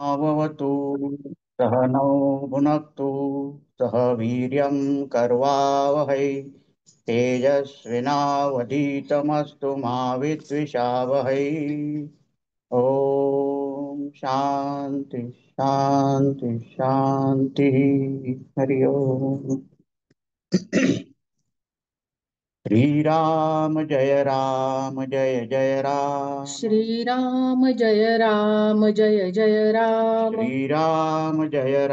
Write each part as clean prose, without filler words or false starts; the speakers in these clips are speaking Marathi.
भवतु सहनौ भुनक्तु सह वीर्यं कर्वावहै तेजस्विनावधीतमस्तु मा विद्विषावहै। ओम शांति शांति शांति। हरि ओम। श्री राम जय जय राम। श्रीराम जय राम जय जय राम। राम जय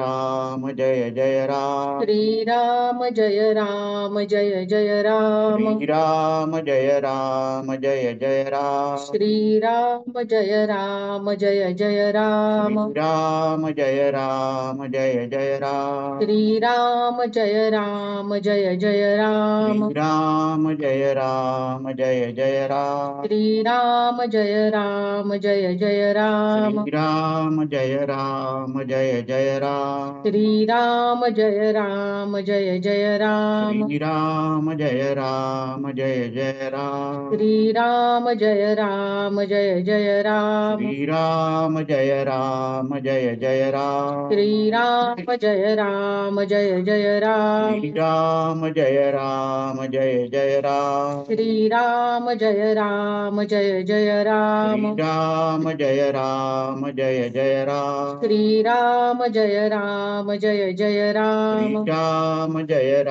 जय राम। श्रीराम जय राम जय जय राम। राम जय जय राम। श्रीराम जय राम जय जय राम। राम जय जय राम। श्रीराम जय राम जय जय राम। राम जय जय राम। श्रीराम जय राम जय जय राम। राम जय जय राम। श्रीराम जय राम जय जय राम। राम जय जय राम। श्रीराम जय राम जय जय राम। राम जय जय राम। श्रीराम जय राम जय जय राम। राम जय जय राम। श्रीराम जय राम जय जय राम। राम जय जय राम। श्रीराम जय राम जय जय राम। राम जय जय राम। श्रीराम जय राम जय जय राम। राम जय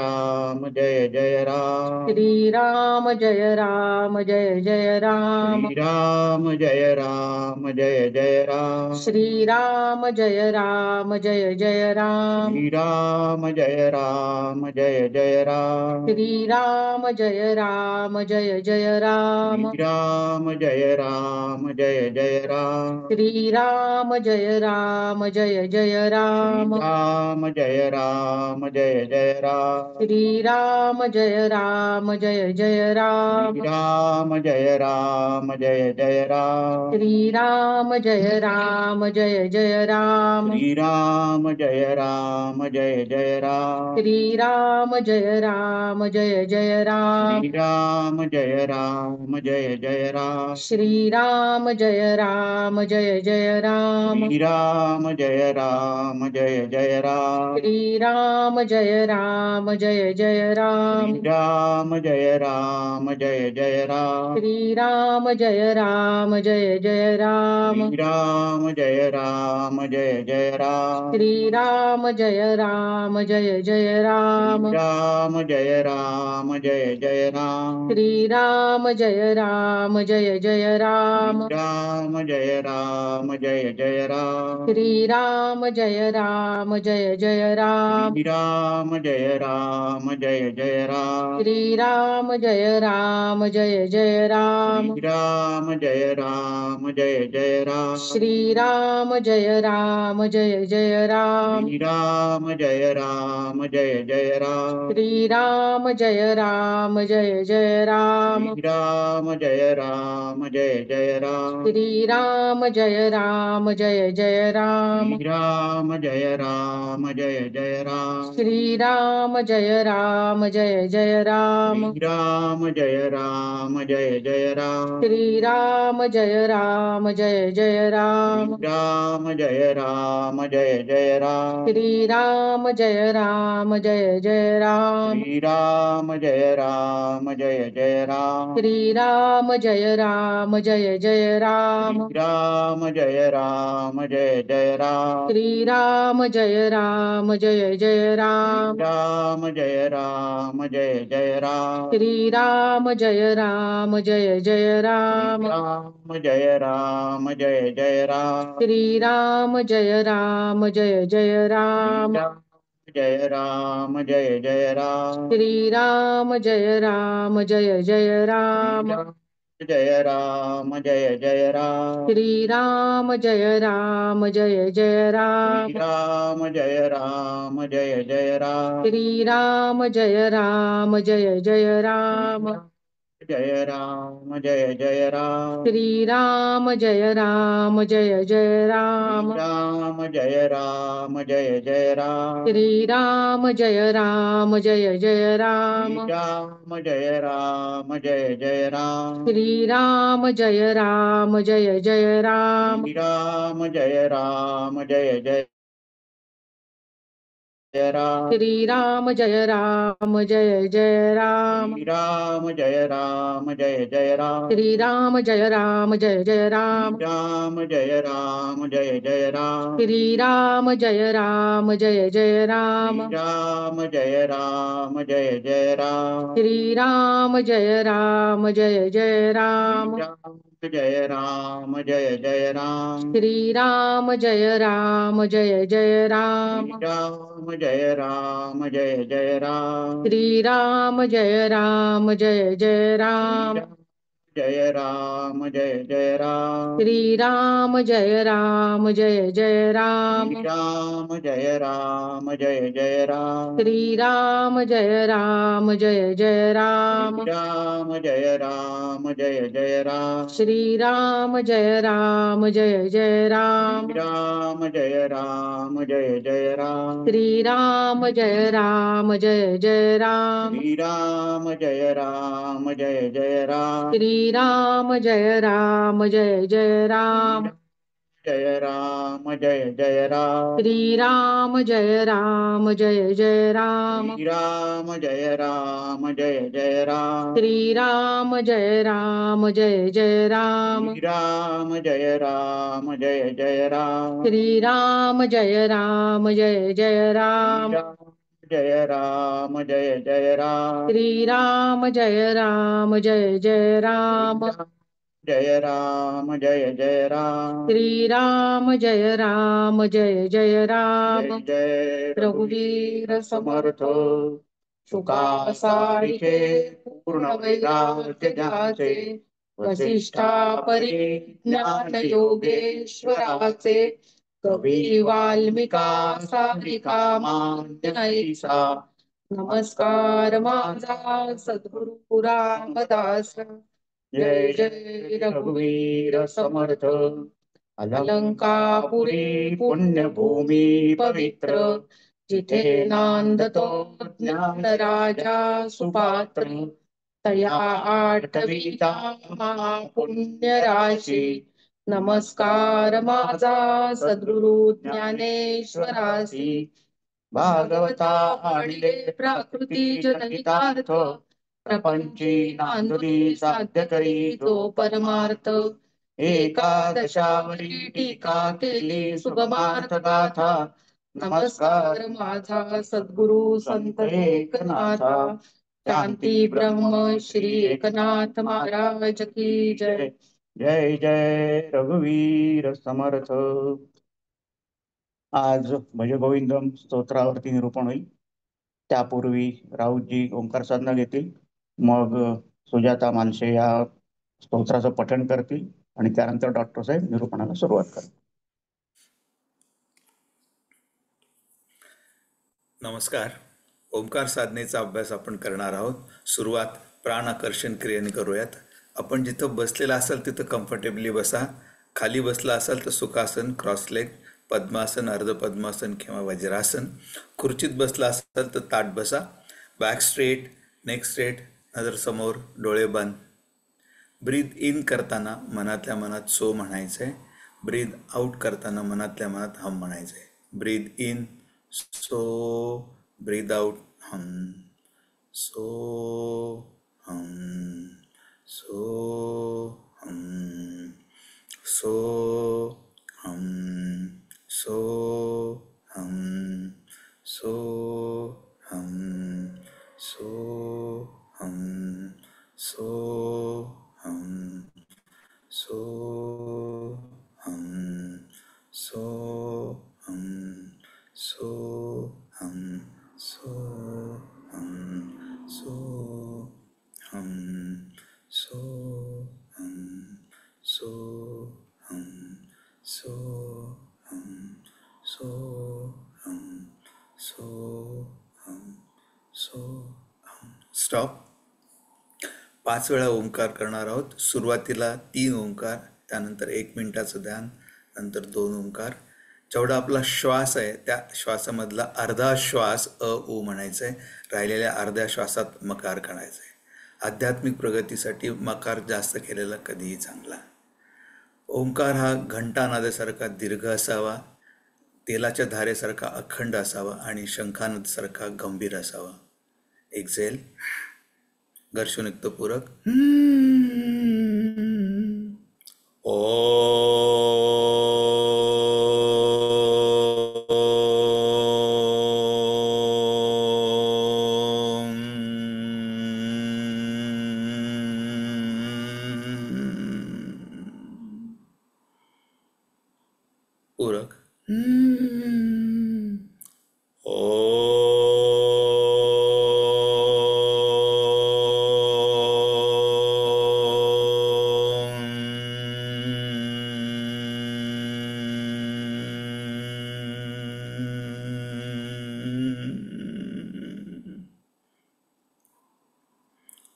जय राम। श्रीराम जय राम जय जय राम। राम जय जय राम। श्रीराम जय राम जय जय राम। राम जय जय राम। श्रीराम जय राम जय जय राम। राम जय जय राम। श्रीराम जय राम जय जय राम। राम जय जय राम। श्रीराम जय राम जय जय राम। राम जय जय राम। श्रीराम जय राम जय जय राम। राम जय जय राम। श्रीराम जय राम जय जय राम। राम जय जय राम। श्रीराम जय राम जय जय राम। राम जय जय राम। श्रीराम जय राम जय जय राम। राम जय जय राम। श्रीराम जय राम जय जय राम। राम जय जय राम। श्रीराम जय राम जय जय राम। राम जय जय राम। श्रीराम जय राम जय जय राम। राम जय जय राम। श्रीराम जय राम जय जय राम। राम जय जय राम। श्रीराम जय राम जय जय राम। राम जय जय राम। श्रीराम जय राम जय जय राम। राम जय जय राम। श्रीराम जय राम जय जय राम। राम जय जय राम। श्रीराम जय राम जय जय राम। राम जय जय राम। श्रीराम जय राम जय जय राम। राम जय जय राम। श्रीराम जय राम जय जय राम। राम जय जय राम। श्रीराम जय राम जय जय राम। राम जय जय राम। श्रीराम जय राम जय जय राम। राम जय जय राम। श्रीराम जय राम जय जय राम। राम जय जय राम। श्रीराम जय राम जय जय राम। राम जय जय राम। श्रीराम जय राम जय जय राम। राम जय जय राम। श्रीराम जय राम जय जय राम। राम जय जय राम। श्रीराम जय राम जय जय राम। जय राम जय जय राम श्रीराम जय राम जय जय राम राम जय राम जय जय राम श्रीराम जय राम जय जय राम राम जय राम जय जय राम श्रीराम जय राम जय जय राम राम जय राम जय जय जय राम श्रीराम जय राम जय जय राम राम जय राम जय जय राम श्रीराम जय राम जय जय राम राम जय राम जय जय राम श्रीराम जय राम जय जय राम राम जय राम जय जय राम श्रीराम जय राम जय जय राम राम जय राम जय जय राम श्रीराम जय राम जय जय राम राम जय राम जय जय राम श्रीराम जय राम जय जय राम जय राम जय जय राम श्रीराम जय राम जय जय राम राम जय राम जय जय राम श्रीराम जय राम जय जय राम राम जय राम जय जय राम श्रीराम जय राम जय जय राम राम जय राम जय जय राम श्रीराम जय राम जय जय राम राम जय राम जय जय राम श्रीराम जय राम जय जय राम जय राम जय जय राम श्रीराम जय राम जय जय राम राम जय राम जय जय राम श्रीराम जय राम जय जय राम राम जय राम जय जय राम श्रीराम जय राम जय जय राम जय राम जय जय राम श्रीराम जय राम जय जय राम जय राम जय जय राम श्रीराम जय राम जय जय राम जय जय रघुवीर समर्थ सुखा सारिके पूर्ण वैराग्य ज्याचे वसिष्ठा परी ज्ञान योगेश्वराचे कवी वाल्मिका सारिका मान्य ऐसा नमस्कार माझा सद्गुरु रामदास जय जय रघुवीर समर्थ अलंकापुरी पुण्यभूमी पवित्र जिथे नांदतो ज्ञान राजा सुपात्र तया आठविता महापुण्य राशी नमस्कार माझा सद्गुरु ज्ञानेश्वरासी भागवता आणले प्राकृती जनहितार्थ प्रपंची नांदुरी साध्य करी तो परमार्थ एकादशावरी टीका केली सुगमार्थ गाथा नमस्कार माझा सद्गुरु संत एकनाथा शांती ब्रह्म श्री एकनाथ महाराज की जय जय जय रघुवीर समर्थ. आज भजगोविंदम स्तोत्रावरती निरूपण होईल. त्यापूर्वी राऊतजी ओंकार साधना घेतील, मग सुजाता मानसे या स्तोत्राचं पठण करतील आणि त्यानंतर डॉक्टर साहेब निरूपणाला सुरुवात करतील. नमस्कार. ओंकार साधनेचा अभ्यास आपण करणार आहोत. सुरुवात प्राण आकर्षण क्रियेने करूयात. आपण जिथं बसलेला असाल तिथं कम्फर्टेबली बसा. खाली बसला असाल तर सुखासन, क्रॉस लेग, पद्मासन, अर्धपद्मासन किंवा वज्रासन. खुर्चीत बसला असाल तर ताट बसा. बॅक स्ट्रेट, नेक स्ट्रेट, नजर समोर, डोळे बंद. ब्रीद इन करताना मनातल्या मनात सो म्हणायचं आहे. ब्रीद आउट करताना मनातल्या मनात हम म्हणायचं आहे. ब्रीद इन सो, ब्रीद आउट हम, सो हम, सो हम, सो हम, सो हम, सो हम, सो हम, सो हम, सो हम, सो हम, सो हम, सो हम, सो हम, सो हम, सो हम, सो हम, सो हम, सो हम, सो हम. स्टॉप. 5 वेळा ओंकार करणार आहोत. सुरुवातीला 3 ओंकार, त्यानंतर 1 मिनिटाचं ध्यान, नंतर 2 ओंकार. जेवढा आपला श्वास आहे त्या श्वासामधला अर्धा श्वास उ म्हणायचा आहे, राहिलेल्या अर्ध्या श्वासात मकार करायचा आहे. आध्यात्मिक प्रगतीसाठी मकार जास्त केलेला कधीही चांगला. ओंकार हा घंटानादासारखा दीर्घ असावा, तेलाच्या धारेसारखा अखंड असावा आणि शंखानादासारखा गंभीर असावा. एक्झेल, घर्षणयुक्त पूरक. ओ पूरक. ओ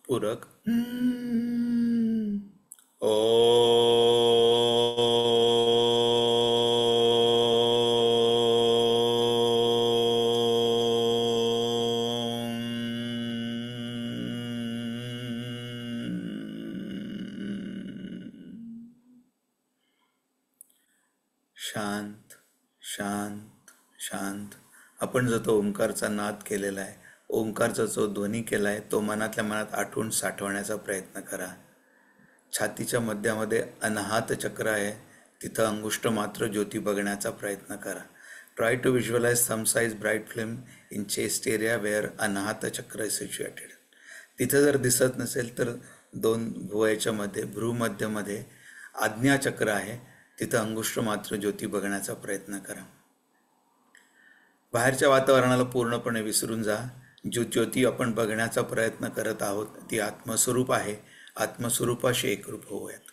पूरक. ओ शांत शांत शांत. आपण जो तो ओंकारचा नाद केलेला आहे, ओंकारचा जो ध्वनी केला आहे, तो मनातल्या मनात आठवून साठवण्याचा प्रयत्न करा. छातीच्या मध्यामध्ये अनाहत चक्र आहे, तिथं अंगुष्ठ मात्र ज्योती बघण्याचा प्रयत्न करा. Try to visualise some size bright flame in chest area where Anahata chakra is situated. तिथं जर दिसत नसेल तर 2 भुवयाच्या मध्ये भ्रूमध्यमध्ये आज्ञाचक्र आहे, तिथं अंगुष्ठ मात्र ज्योती बघण्याचा प्रयत्न करा. बाहेरच्या वातावरणाला पूर्णपणे विसरून जा. जो ज्योती आपण बघण्याचा प्रयत्न करत आहोत ती आत्मस्वरूप आहे. आत्मस्वरूपाशी एकरूप होऊयात.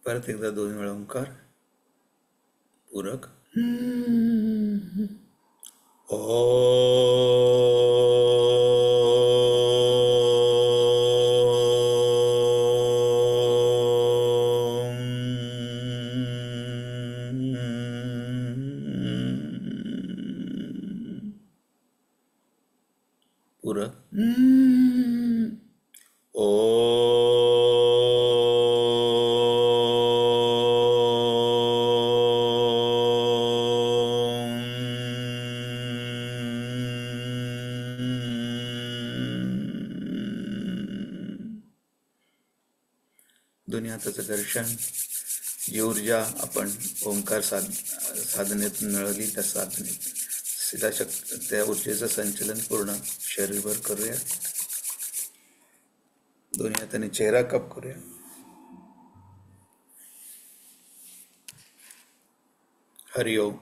परत एकदा 2 वेळा ओंकार पूरक. ओ पूरक. ओ दोन्ही हाताचं घर्षण. जी ऊर्जा आपण ओंकार साधनेत मिळवली त्या साधनेत सीधा त्या ऊर्जेचं संचलन पूर्ण शरीरभर करूया. दोन्ही हाताने चेहरा कप करूया. हरिओम.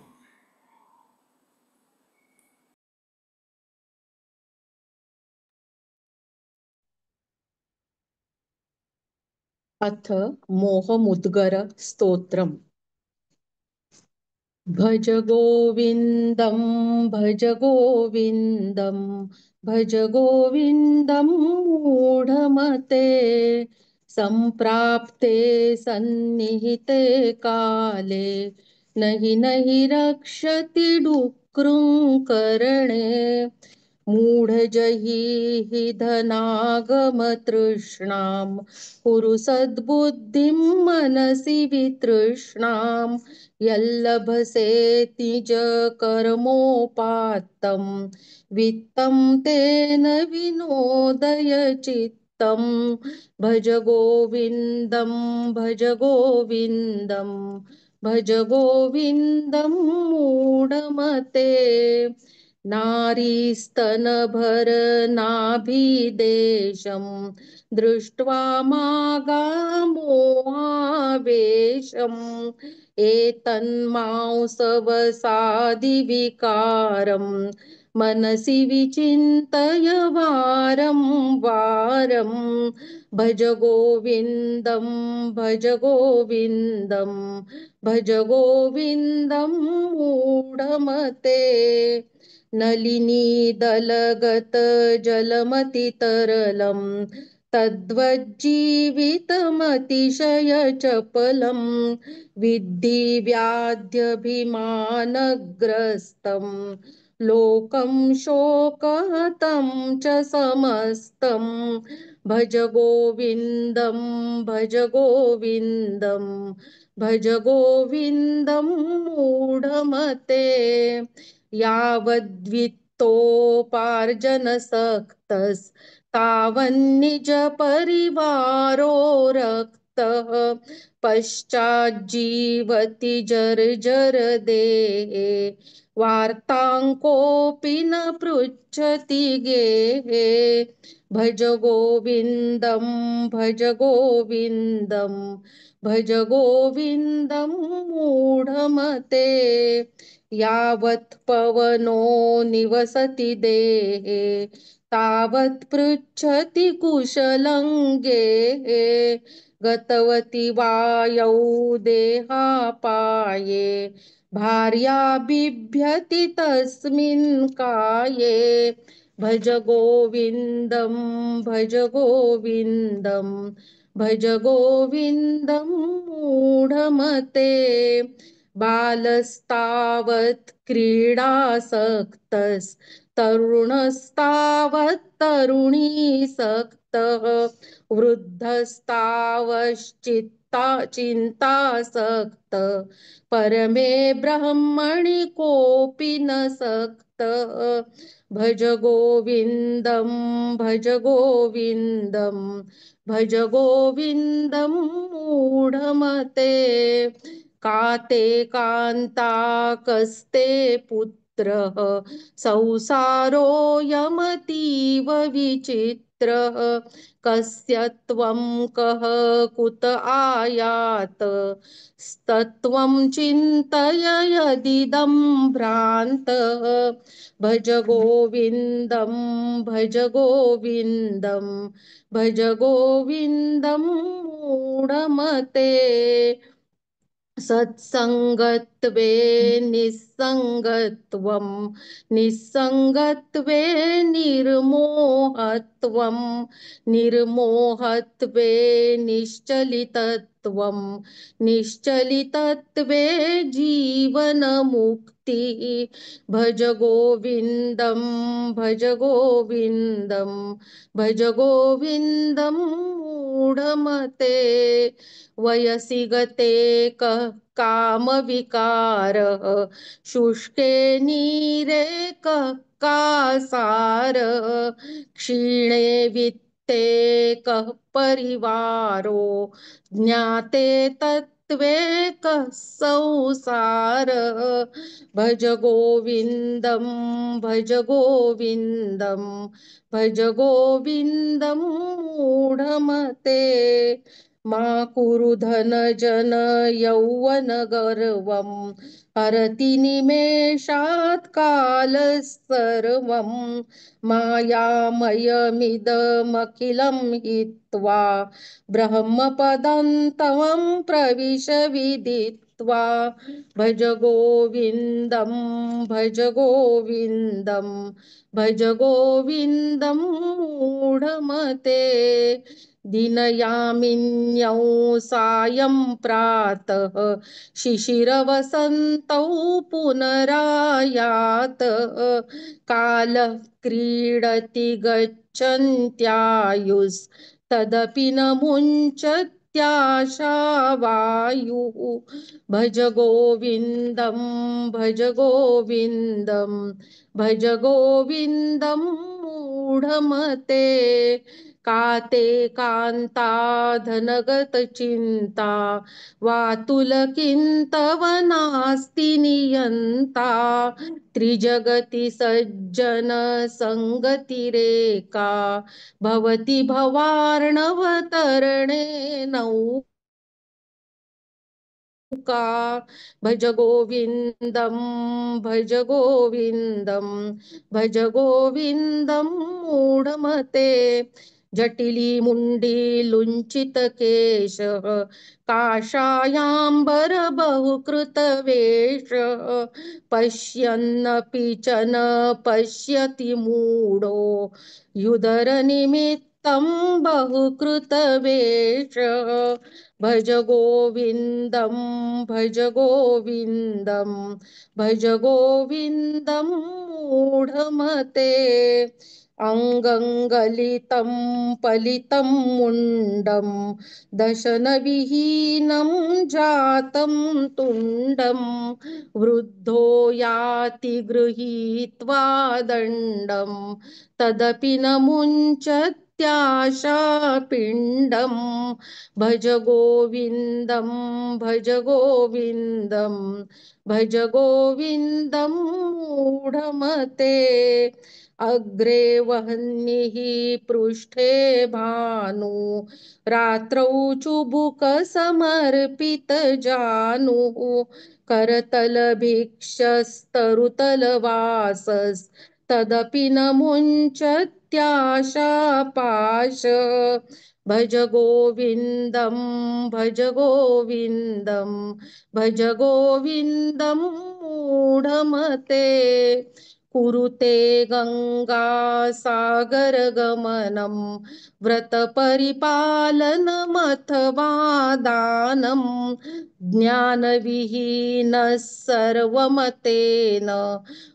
अथ मोहमुद्गर स्तोत्रम्. भज गोविन्दं भज गोविन्दं भज गोविन्दं मूढमते सम्प्राप्ते सन्निहिते काले नहि नहि रक्षति डुक्रुं करणे मूढजहि धनागमतृष्णां कुरु सद्बुद्धिं मनसि वितृष्णां यल्लभसे निजकर्मोपात्तं वित्तं तेन विनोदय चित्तं भज गोविन्दं भज गोविन्दं भज गोविन्दं मूढमते नारीस्तनभरनाभिदेशं दृष्ट्वा मागामोहावेशम् एतन्मांसवसादिविकारं मनसि विचिन्तय वारं वारं भज गोविन्दं भज गोविन्दं भज गोविन्दं मूढमते नलिनीदलगत जलमतितरलं तद्वज्जीवितमतिशयचपलं विद्धि व्याध्यभिमानग्रस्तं लोकं शोकहतं च समस्तं भज गोविन्दं भज गोविन्दं भज गोविन्दं मूढमते यावद्वित्तोपार्जनसक्तस्तावन्निजपरिवारो रक्तः पश्चाज्जीवति जर्जरदेहे वार्तां कोऽपि न पृच्छति गेहे भज गोविन्दं भज गोविन्दं भज गोविन्दं मूढमते यावत् पवनो निवसति देहे तावत् पृच्छति कुशलं गेहे गतवती वायौ देहापाये भार्या बिभ्यति तस्मिन् काये भज गोविन्दं भज गोविन्दं भज गोविन्दं मूढमते बालस्तावत् क्रीडासक्तस्तरुणस्तावत् तरुणीसक्तः चिन्तासक्त परमे ब्रह्मणि कोऽपि न सक्तः भज गोविन्दं भज गोविन्दं भज गोविन्दं मूढमते काते कान्ता कस्ते पुत्रः संसारोऽयमतीव विचित्रः कस्य त्वं कः कुत आयात स्तत्त्वं चिन्तय यदिदं भ्रान्तः भज गोविन्दं भज गोविन्दं भज गोविन्दं मूढमते सत्संगत्वे निस्संगत्वं निस्संगत्वे निर्मोहत्वं निर्मोहत्वे निश्चलितत्वं निश्चलितत्वे जीवनमुक्तिः भज गोविन्दं भज गोविन्दं भज गोविन्दं मूढमते वयसि गते कः कामविकारः शुष्के नीरे कः कासारः क्षीणे वित्ते कः परिवारो ज्ञाते तत्त्वे कः संसारः भज गोविन्दं भज गोविन्दं भज गोविन्दं मूढमते मा कुरु धनजन यौवनगर्वं हरति निमेषात् कालस्सर्वं मायामयमिदमखिलं हित्वा ब्रह्मपदं तवं प्रविश विदित्वा भज गोविन्दं भज गोविन्दं भज गोविन्दं मूढमते दिनयामिन्यौ सायं प्रातः शिशिरवसन्तौ पुनरायातः कालः क्रीडति गच्छन्त्यायुस्तदपि न मुञ्चत्याशावायुः भज गोविन्दं भज गोविन्दं भज गोविन्दं मूढमते काते कान्ता धनगतचिन्ता वातुलकिन्तव नास्ति नियन्ता त्रिजगति सज्जन संगतिरेका भवति भवार्णवतरणे नौका भज गोविन्दं भज गोविन्दं भज गोविन्दं मूढमते जटिली मुण्डी लुञ्चितकेशः काषायाम्बर बहुकृतवेषः पश्यन्नपि च न पश्यति मूढो युदरनिमित्तं बहुकृतवेषः भज गोविन्दं भज गोविन्दं भज गोविन्दं मूढमते अङ्गङ्गलितं पलितं मुण्डं दशनविहीनं जातं तुण्डं वृद्धो याति गृहीत्वा दण्डं तदपि न मुञ्चत्याशापिण्डं भज गोविन्दं भज गोविन्दं भज गोविन्दं मूढमते अग्रे वह्निः पृष्ठे भानु रात्रौ चुबुकसमर्पितजानुः करतलभिक्षस्तरुतलवासस्तदपि न मुञ्चत्याशापाश भज गोविन्दं भज गोविन्दं भज गोविन्दं मूढमते कुरुते गंगा सागर गमनं व्रतपरिपालनमथवा दानं ज्ञानविहीनः सर्वमतेन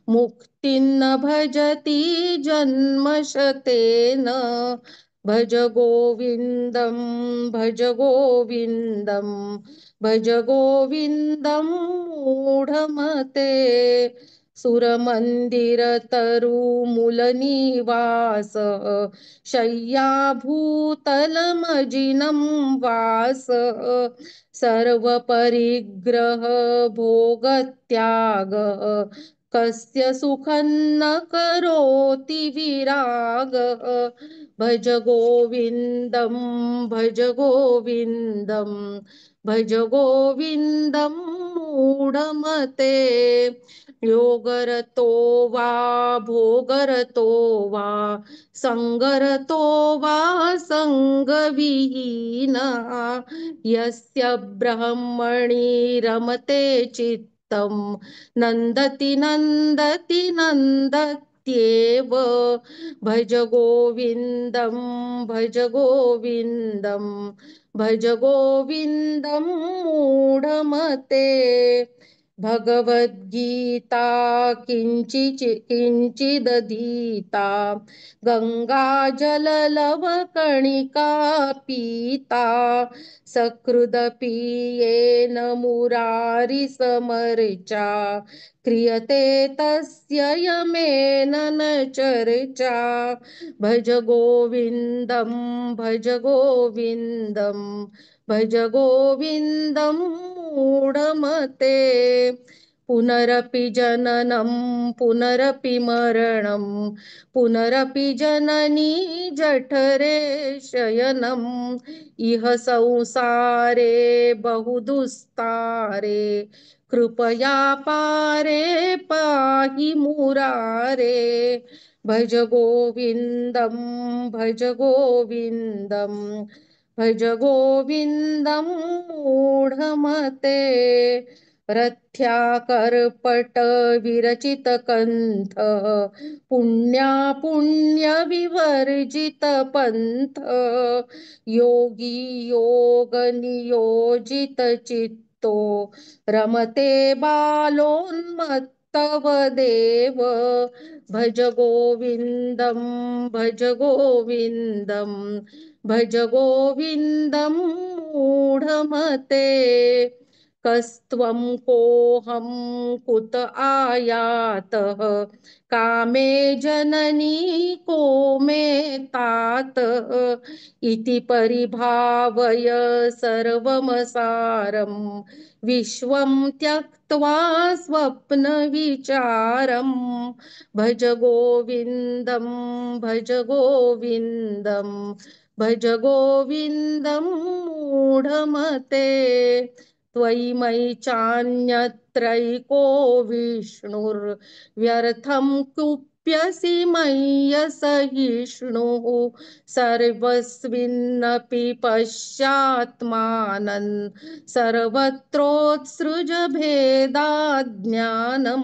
मुक्तिं न भजति जन्मशतेन भज गोविन्दं भज गोविन्दं भज गोविन्दं मूढमते सुरमन्दिरतरुमूलनिवास शय्याभूतलमजिनं वास सर्वपरिग्रह भोगत्याग कस्य सुखं न करोति विराग भज गोविन्दं भज गोविन्दं भज गोविन्दं मूढमते योगरतो वा भोगरतो वा संगरतो वा संगविहीनः यस्य ब्रह्मणि रमते चित्तं नन्दति नन्दति नन्दत्येव भज गोविन्दं भज गोविन्दं भज गोविन्दं मूढमते भगवद्गीता किञ्चिदधीता गङ्गाजललवकणिका पीता सकृदपि येन मुरारिसमर्चा क्रियते तस्य यमेन न चर्चा भज गोविन्दं भज गोविन्दं भज गोविन्दं मूढमते पुनरपि जननं पुनरपि मरणं पुनरपि जननी जठरे शयनम् इह संसारे बहुदुस्तारे कृपया पारे पाहि मुरारे भज गोविन्दं भज गोविन्दं भज गोविन्दं मूढमते रथ्याकर्पट विरचित कंथ, पुण्या पुण्य विवर्जित पंथ, योगी योग नियोजित चित्तो, रमते बालोन्मत्तव देव, भज गोविंदम भज गोविंदम भज गोविंदम मूढमते, कस्त्वं कोऽहं कुत आयातः, कामे जननी को मे तातः, इति परिभावय सर्वमसारं, विश्वं त्यक्त्वा स्वप्नविचारं, भज गोविन्दं भज गोविन्दं भज गोविन्दं मूढमते, त्वयि मयि चान्यत्रैको विष्णुर्व्यर्थं कुप्यसि मय्यसहिष्णुः, सर्वस्मिन्नपि पश्यात्मानं, सर्वत्रोत्सृज भेदाज्ञानं,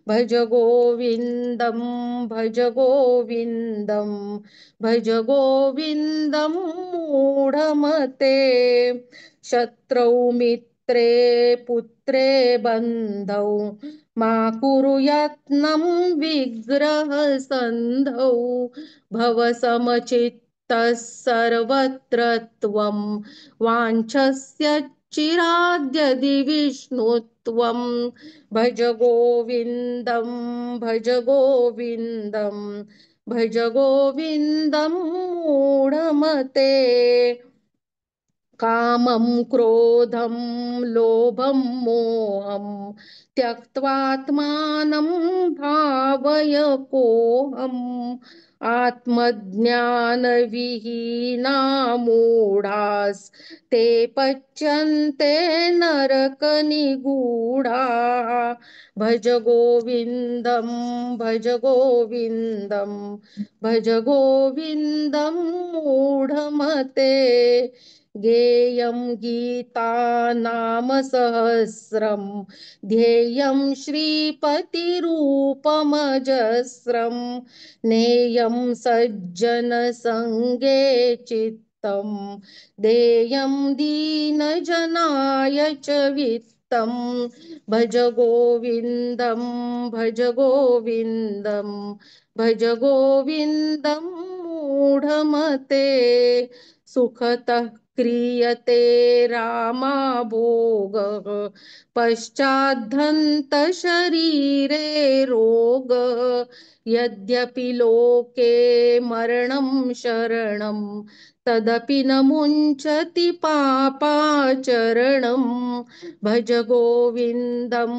भज गोविन्दं भज गोविन्दं भज गोविन्दं मूढमते, शत्रौ मित्रे पुत्रे बन्धौ, मा कुरु यत्नं विग्रहसन्धौ, भव समचित्तः सर्वत्र त्वं, वाञ्छस्य चिराद्यदि विष्णुत्वं, भज गोविन्दं भज गोविन्दं भज गोविन्दं मूढमते, कामं क्रोधं लोभं मोहं त्यक्त्वात्मानं भावय कोऽहम्, आत्मज्ञानविहीना मूढास्ते पच्यन्ते नरकनिगूढाः, भज गोविन्दं भज गोविन्दं भज गोविन्दं मूढमते, गेयं गीता नाम सहस्रं, ध्येयं श्रीपतिरूपमजस्रं, नेयं सज्जनसङ्गे चित्तं, देयं दीनजनाय च वित्तं, भज गोविन्दं भज गोविन्दं भज गोविन्दं मूढमते, सुखतः क्रियते रामाभोगः, पश्चाद्धन्त शरीरे रोगः, यद्यपि लोके मरणं शरणं, तदपि न मुञ्चति पापाचरणं, भज गोविन्दं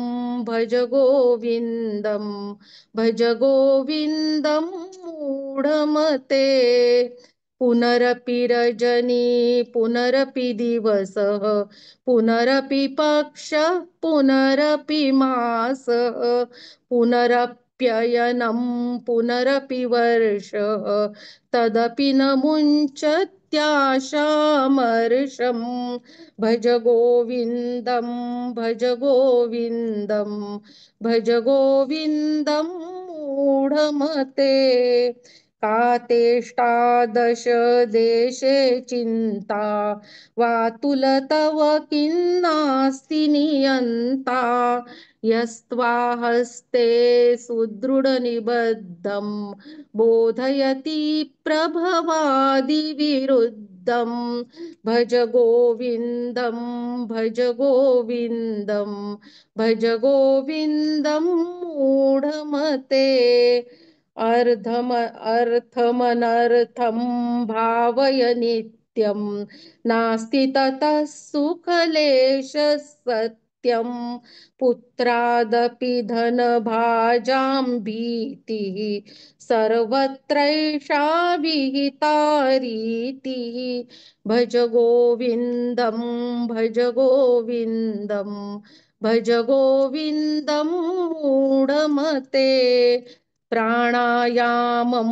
भज गोविन्दं भज गोविन्दं मूढमते, पुनरपि रजनी पुनरपि दिवसः, पुनरपि पक्षः पुनरपि मासः, पुनरप्ययनं पुनरपि वर्षः, तदपि न मुञ्चत्याशामर्षं, भज गोविन्दं भज गोविन्दं भज गोविन्दं मूढमते, का तेष्टादश देशे चिन्ता, वातुलतव किन्नास्ति नियन्ता, यस्त्वाहस्ते सुदृढनिबद्धं, बोधयति प्रभवादिविरुद्धं, भज गोविन्दं भज गोविन्दं भज गोविन्दं मूढमते, अर्थमनर्थं भावय नित्यं, नास्ति ततः सुखलेशः सत्यं, पुत्रादपि धनभाजां भीतिः, सर्वत्रैषा विहिता रीतिः, भज गोविन्दं भज गोविन्दं भज गोविन्दं मूढमते, प्राणायामं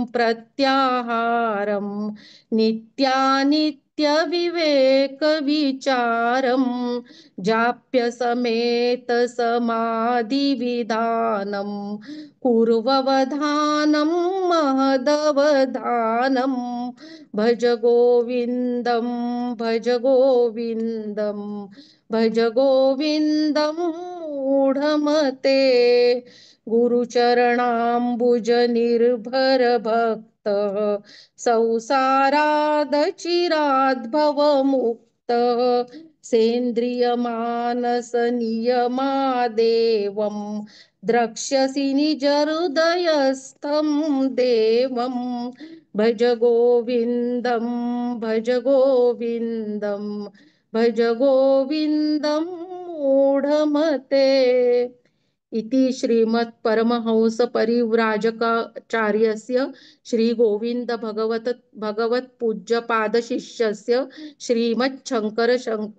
प्रत्याहारं नित्यानित्यं विवेक विचारम जाप्य समेत समाधि विधानम कुर्ववधानं महदवधानं भज गोविन्दं भज गोविन्दं भज गोविन्दं मूढमते गुरुचरणाम्बुज निर्भर भक्त संसारादचिराद्भवमुक्तः सेन्द्रियमानस नियमादेवं द्रक्ष्यसि निजहृदयस्थं देवं भज गोविन्दं भज गोविन्दं भज गोविन्दं मूढमते इति श्रीमत्परमहंसपरिव्राजकाचार्यस्य श्रीगोविन्द भगवत्पूज्यपादशिष्यस्य श्रीमच्छङ्कर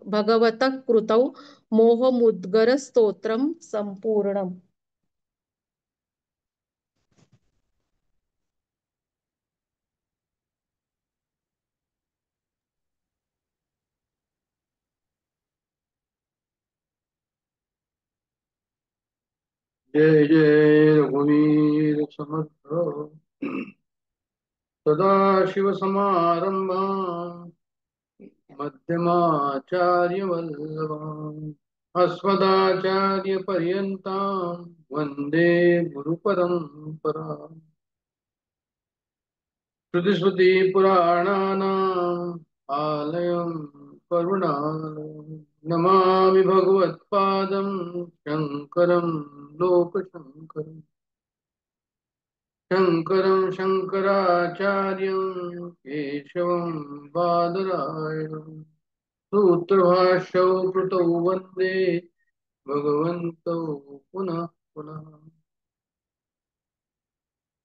भगवतः कृतौ मोहमुद्गरस्तोत्रं सम्पूर्णम्। जय जय रघुवीर समर्थ सदाशिवसमारंभा मध्यमाचार्यवल्लभाम् अस्मदाचार्यपर्यन्तां वन्दे गुरुपरम्पराम् श्रुतिस्मृतिपुराणानाम् आलयं करुणालयं नमामि भगवत्पादं शङ्करं लोकशङ्करम् शङ्करं शङ्कराचार्यं केशवं बादरायणं सूत्रभाष्यौ कृतौ वन्दे भगवन्तौ पुनः पुनः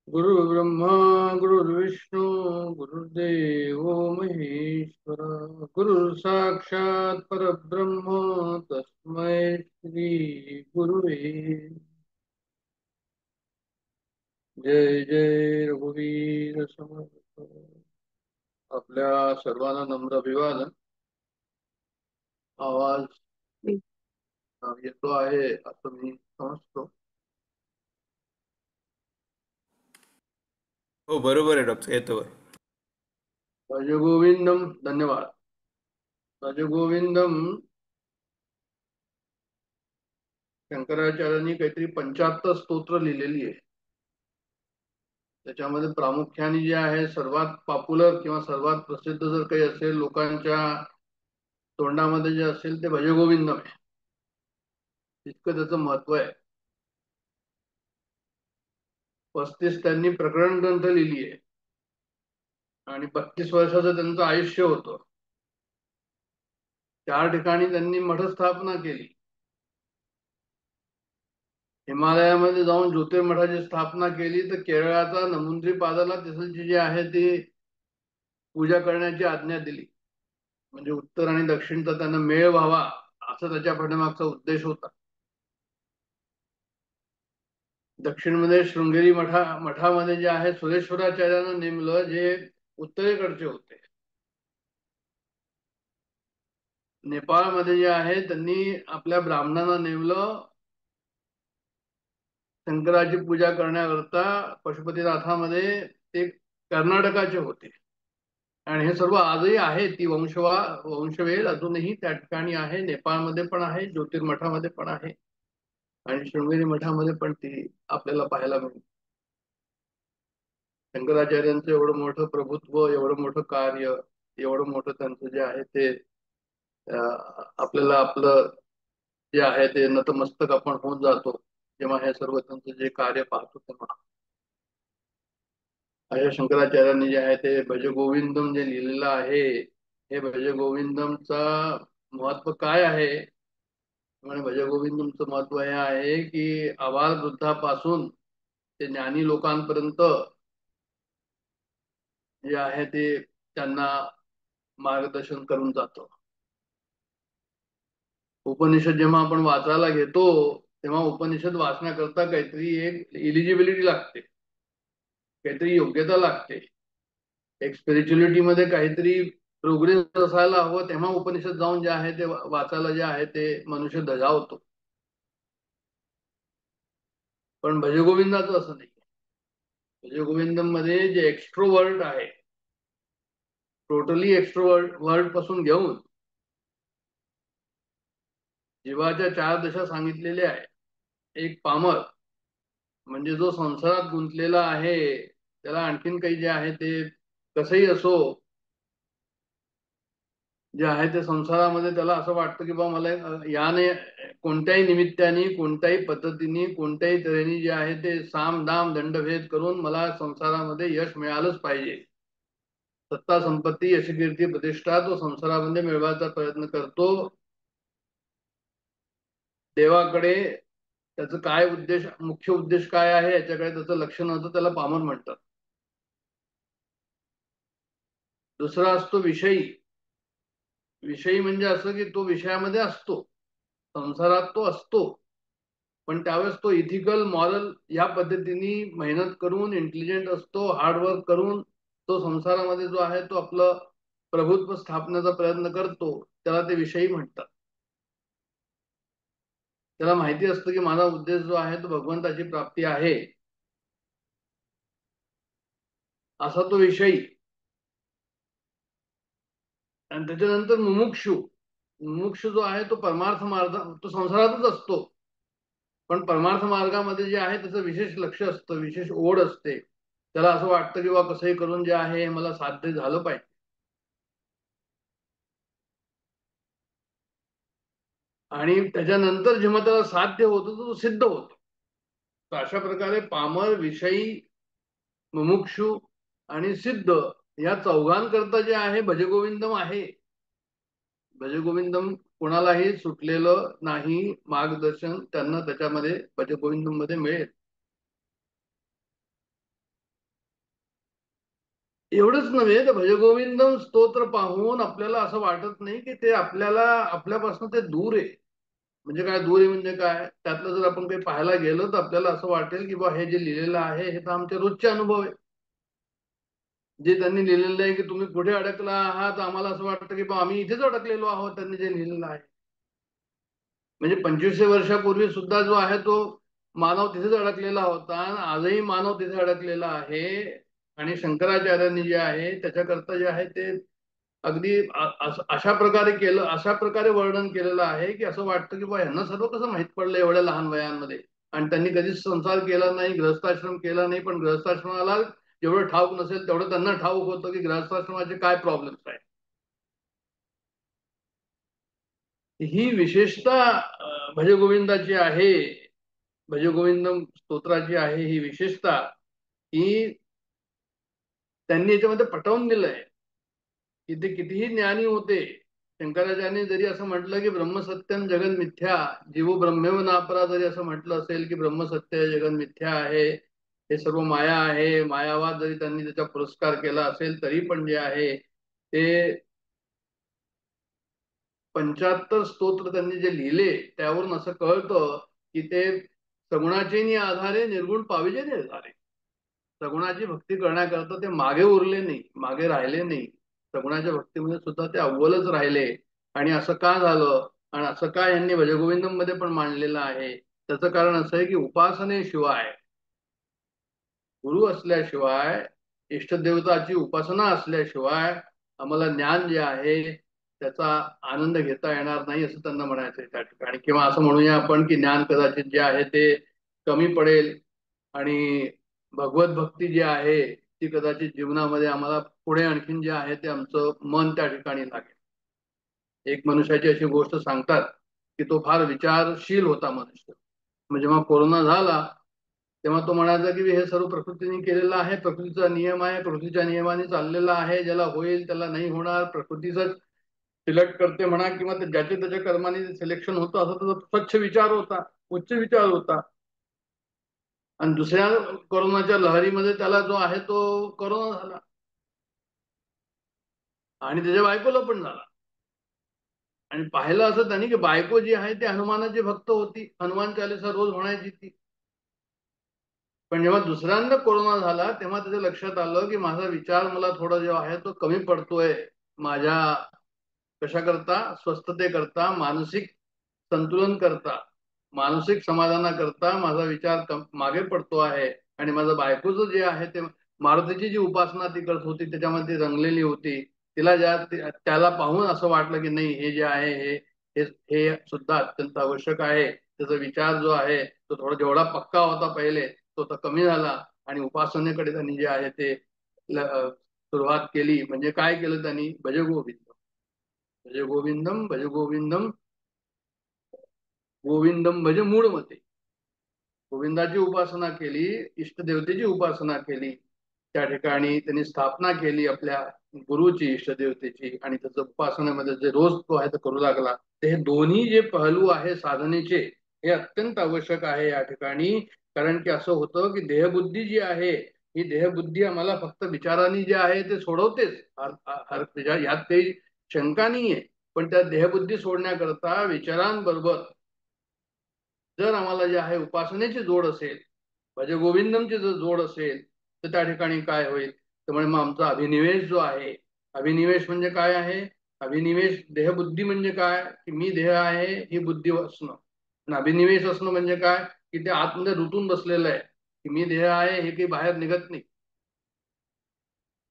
गुरुर्ब्रह्मा गुरुर्विष्णु गुरुर्देवो महेश्वर गुरुर्साक्षात् परब्रह्म तस्मै श्री गुरुवे जय जय रघुवीर समर्थ। आपल्या सर्वांना नम्र अभिवादन। आवाज येतो आहे असं मी समजतो। हो बरोबर आहे डॉक्टर, येतो. भज गोविंदम, धन्यवाद. भज गोविंदम शंकराचार्यांनी काहीतरी 75 स्तोत्र लिहिलेली आहे. त्याच्यामध्ये प्रामुख्याने जे आहे सर्वात पॉप्युलर किंवा सर्वात प्रसिद्ध जर काही असेल लोकांच्या तोंडामध्ये जे असेल ते भजगोविंदम आहे. इतकं त्याचं महत्व आहे. 35 त्यांनी प्रकरण ग्रंथ लिहिली आहे आणि 32 वर्षाचं त्यांचं आयुष्य होतं. 4 ठिकाणी त्यांनी मठ स्थापना केली. हिमालयामध्ये जाऊन ज्योतिर्मठाची स्थापना केली तर केरळाचा नमुंद्री पादाला तिथलची जी आहे ती पूजा करण्याची आज्ञा दिली. म्हणजे उत्तर आणि दक्षिणचा त्यांना मेळ व्हावा असा त्याच्या पाठीमागचा उद्देश होता. दक्षिणमध्ये शृंगेरी मठामध्ये जे आहे सुरेश्वराचार्यांना नेमलं जे उत्तरेकडचे होते. नेपाळमध्ये जे आहे त्यांनी आपल्या ब्राह्मणांना नेमलं शंकराची पूजा करण्याकरता. पशुपतीनाथामध्ये ते कर्नाटकाचे होते आणि हे सर्व आजही आहे. ती वंशवेल अजूनही त्या ठिकाणी आहे. नेपाळमध्ये पण आहे, ज्योतिर्मठामध्ये पण आहे आणि शृंगेरी मठामध्ये पण ती आपल्याला पाहायला मिळते. शंकराचार्यांचं एवढं मोठं प्रभुत्व, एवढं मोठं कार्य, एवढं मोठं त्यांचं जे आहे ते आपल्याला आपलं जे आहे ते नतमस्तक आपण होऊन जातो जेव्हा हे सर्व त्यांचं जे कार्य पाहतो तेव्हा. अशा शंकराचार्यांनी जे आहे ते भज गोविंदम जे लिहिलेलं आहे, हे भज गोविंदमचा महत्व काय आहे? म्हणजे भज गोविंदमचं महत्व हे आहे की आबाल वृद्धापासून ते ज्ञानी लोकांपर्यंत जे आहे ते त्यांना मार्गदर्शन करून जातो. उपनिषद जेव्हा आपण वाचायला घेतो तेव्हा उपनिषद वाचण्याकरता काहीतरी एक इलिजिबिलिटी लागते, काहीतरी योग्यता लागते. एक स्पिरिच्युअलिटी मध्ये काहीतरी उघडीत असायला हवं तेव्हा उपनिषद जाऊन जे आहे ते वाचायला जे आहे ते मनुष्य धजावतो. पण भजगोविंदाचं असं नाही. भजगोविंदम मध्ये जे एक्स्ट्रोवर्ट आहे, टोटली एक्स्ट्रोवर्ट पासून घेऊन जीवाच्या 4 दशा सांगितलेल्या आहे. एक पामर म्हणजे जो संसारात गुंतलेला आहे, त्याला आणखीन काही जे आहे ते कसंही असो जे आहे ते संसारामध्ये त्याला असं वाटतं की बा मला याने कोणत्याही निमित्ताने, कोणत्याही पद्धतीने, कोणत्याही तऱ्हेने जे आहे ते साम दाम दंडभेद करून मला संसारामध्ये यश मिळालंच पाहिजे. सत्ता संपत्ती यश कीर्ती प्रतिष्ठा तो संसारामध्ये मिळवायचा प्रयत्न करतो. देवाकडे त्याचं काय उद्देश, मुख्य उद्देश काय आहे याच्याकडे त्याचं लक्ष नव्हतं, त्याला पामर म्हणतात. दुसरा असतो विषयी. विषयी म्हणजे असं की तो विषयामध्ये असतो, संसारात तो असतो, पण त्यावेळेस तो इथिकल मॉरल या पद्धतीने मेहनत करून इंटेलिजंट असतो, हार्डवर्क करून तो संसारामध्ये जो आहे तो आपलं प्रभुत्व स्थापण्याचा प्रयत्न करतो. त्याला ते विषयी म्हणतात. त्याला माहिती असतं की माझा उद्देश जो आहे तो भगवंताची प्राप्ती आहे, असा तो विषयी. आणि त्याच्यानंतर मुमुक्षु. मुमुक्षु जो आहे तो परमार्थ मार्ग, तो संसारातच असतो, पण परमार्थ मार्गामध्ये जे आहे त्याचं विशेष लक्ष असतं, विशेष ओढ असते. त्याला असं वाटतं की बा कसंही करून जे आहे मला साध्य झालं पाहिजे. आणि त्याच्यानंतर जेव्हा त्याला साध्य होतं तो सिद्ध होतो. तर अशा प्रकारे पामर, विषयी, मुमुक्षु आणि सिद्ध या चौघांकरता जे आहे भजगोविंदम आहे. भजगोविंदम कोणालाही सुटलेलं नाही. मार्गदर्शन त्यांना त्याच्यामध्ये भजगोविंदम मध्ये मिळेल. एवढंच नव्हे तर भजगोविंदम स्तोत्र पाहून आपल्याला असं वाटत नाही की ते आपल्याला आपल्यापासून ते दूर आहे. म्हणजे काय दूर आहे म्हणजे काय, त्यातलं जर आपण काही पाहायला गेलो तर आपल्याला असं वाटेल की बा हे जे लिहिलेलं आहे हे तर आमचे रोजचे अनुभव आहे. जे त्यांनी लिहिलेलं आहे की तुम्ही कुठे अडकला आहात, आम्हाला असं वाटतं की बा आम्ही इथेच अडकलेलो आहोत त्यांनी जे लिहिलेलं आहे. म्हणजे 2500 वर्षापूर्वी सुद्धा जो आहे तो मानव तिथेच अडकलेला होता, आजही मानव तिथे अडकलेला आहे. आणि शंकराचार्यांनी जे आहे त्याच्याकरता जे आहे ते अगदी अशा प्रकारे केलं, अशा प्रकारे वर्णन केलेलं आहे की असं वाटतं की बा यांना सर्व कसं माहित पडलं एवढ्या लहान वयांमध्ये. आणि त्यांनी कधीच संसार केला नाही, गृहस्थाश्रम केला नाही, पण गृहस्थाश्रमाला जेवढं ठाऊक नसेल तेवढं त्यांना ठाऊक होतं की गृहस्थाश्रमाचे काय प्रॉब्लेम्स आहेत. ही विशेषता भजगोविंदाची आहे. भजगोविंदम स्तोत्राची आहे ही विशेषता की त्यांनी याच्यामध्ये पटवून दिलंय की ते कितीही ज्ञानी होते. शंकराचार्यांनी जरी असं म्हटलं की ब्रह्मसत्यम जगन मिथ्या, जीवो ब्रह्मेव नापरा, जरी असं म्हटलं असेल की ब्रह्मसत्य जगन मिथ्या आहे, हे सर्व माया आहे, मायावाद जरी त्यांनी त्याचा पुरस्कार केला असेल तरी पण जे आहे ते 75 स्तोत्र त्यांनी जे लिहिले त्यावरून असं कळतं की ते सगुणाचे आधारे निर्गुण पाविजे निर्धारे. सगुणाची भक्ती करण्याकरता ते मागे उरले नाही, मागे राहिले नाही. सगुणाच्या भक्तीमध्ये सुद्धा ते अव्वलच राहिले. आणि असं का झालं आणि असं का यांनी भजगोविंदम मध्ये पण मांडलेलं आहे, त्याचं कारण असं आहे की उपासनेशिवाय, गुरु असल्याशिवाय, इष्टदेवताची उपासना असल्याशिवाय आम्हाला ज्ञान जे आहे त्याचा आनंद घेता येणार नाही असं त्यांना म्हणायचं आहे त्या ठिकाणी. किंवा असं म्हणूया आपण की ज्ञान कदाचित जे आहे ते कमी पडेल आणि भगवत भक्ती जी आहे ती कदाचित जीवनामध्ये आम्हाला पुढे आणखीन जे आहे ते आमचं मन त्या ठिकाणी लागेल. एक मनुष्याची अशी गोष्ट सांगतात की तो फार विचारशील होता मनुष्य. मग जेव्हा कोरोना झाला तेव्हा तो म्हणायचा की हे सर्व प्रकृतीने केलेलं आहे, प्रकृतीचा नियम आहे, प्रकृतीच्या नियमाने चाललेला आहे, ज्याला होईल त्याला नाही होणार, प्रकृतीच सिलेक्ट करते म्हणा, किंवा ज्याच्या त्याच्या कर्माने सिलेक्शन होतं, असा त्याचा स्वच्छ विचार होता, उच्च विचार होता. आणि दुसऱ्या कोरोनाच्या लहरीमध्ये त्याला जो आहे तो कोरोना झाला आणि त्याच्या बायकोला पण झाला. आणि पाहिलं असं त्यांनी की बायको जी आहे ती हनुमानाची भक्त होती, हनुमान चालीसा रोज म्हणायची ती. पण जेव्हा दुसऱ्यांदा कोरोना झाला तेव्हा त्याच्या लक्षात आलं की माझा विचार मला थोडा जो आहे तो कमी पडतोय. माझ्या कशा करता, स्वस्थतेकरता, मानसिक संतुलन करता, मानसिक समाधानाकरता माझा विचार मागे पडतो आहे. आणि माझं बायकोचं जे आहे ते मारुतीची जी उपासना ती करत होती त्याच्यामध्ये रंगलेली होती. तिला त्याला पाहून असं वाटलं की नाही, हे जे आहे हे हे सुद्धा अत्यंत आवश्यक आहे. त्याचा विचार जो आहे तो थोडा जेवढा पक्का होता पहिले तो तर कमी झाला. आणि उपासनेकडे त्यांनी जे आहे ते सुरुवात केली. म्हणजे काय केलं त्यांनी, भज गोविंदम भज गोविंदम भज गोविंदम गोविंदम भज मूळ मते. गोविंदाची उपासना केली, इष्टदेवतेची उपासना केली. त्या ठिकाणी त्यांनी स्थापना केली आपल्या गुरुची, इष्टदेवतेची. आणि त्याचं उपासनेमध्ये जे रोज तो आहे तो करू लागला. ते हे दोन्ही जे पहलू आहे साधनेचे हे अत्यंत आवश्यक आहे या ठिकाणी. कारण की असं होतं की देहबुद्धी जी आहे ही देहबुद्धी आम्हाला फक्त विचारांनी जे आहे ते सोडवतेच, यात काही शंका नाहीये. पण त्या देहबुद्धी सोडण्याकरता विचारांबरोबर जर आम्हाला जे आहे उपासनेची जोड असेल, भज गोविंदमची जर जोड असेल, तर त्या ठिकाणी काय होईल, त्यामुळे मग आमचा अभिनिवेश जो आहे, अभिनिवेश म्हणजे काय आहे, अभिनिवेश देहबुद्धी म्हणजे काय की मी देह आहे ही बुद्धी असणं. आणि अभिनिवेश असणं म्हणजे काय की ते आतमध्ये रुतून बसलेलं आहे की मी देह आहे हे काही बाहेर निघत नाही.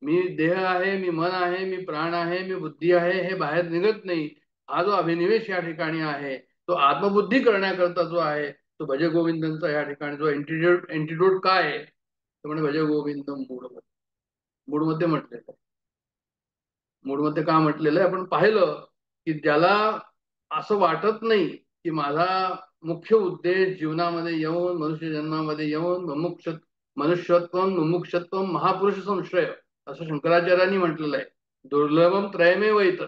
मी देह आहे, मी मन आहे, मी प्राण आहे, मी बुद्धी आहे हे बाहेर निघत नाही. हा जो अभिनिवेश या ठिकाणी आहे तो आत्मबुद्धी करण्याकरता जो आहे तो भज गोविंदांचा या ठिकाणी जो एंटीडोट काय आहे तो म्हणजे भज गोविंदम मूढमते. मूढमते म्हटलेलं आहे. मूढमते का म्हटलेलं आहे, आपण पाहिलं की ज्याला असं वाटत नाही की माझा मुख्य उद्देश जीवनामध्ये येऊन, मनुष्य जन्मामध्ये येऊन मनुष्यत्व मुमुक्षत्व महापुरुष संश्रय असं शंकराचार्यांनी म्हटलेलं आहे. दुर्लभम त्रयमेव इतर.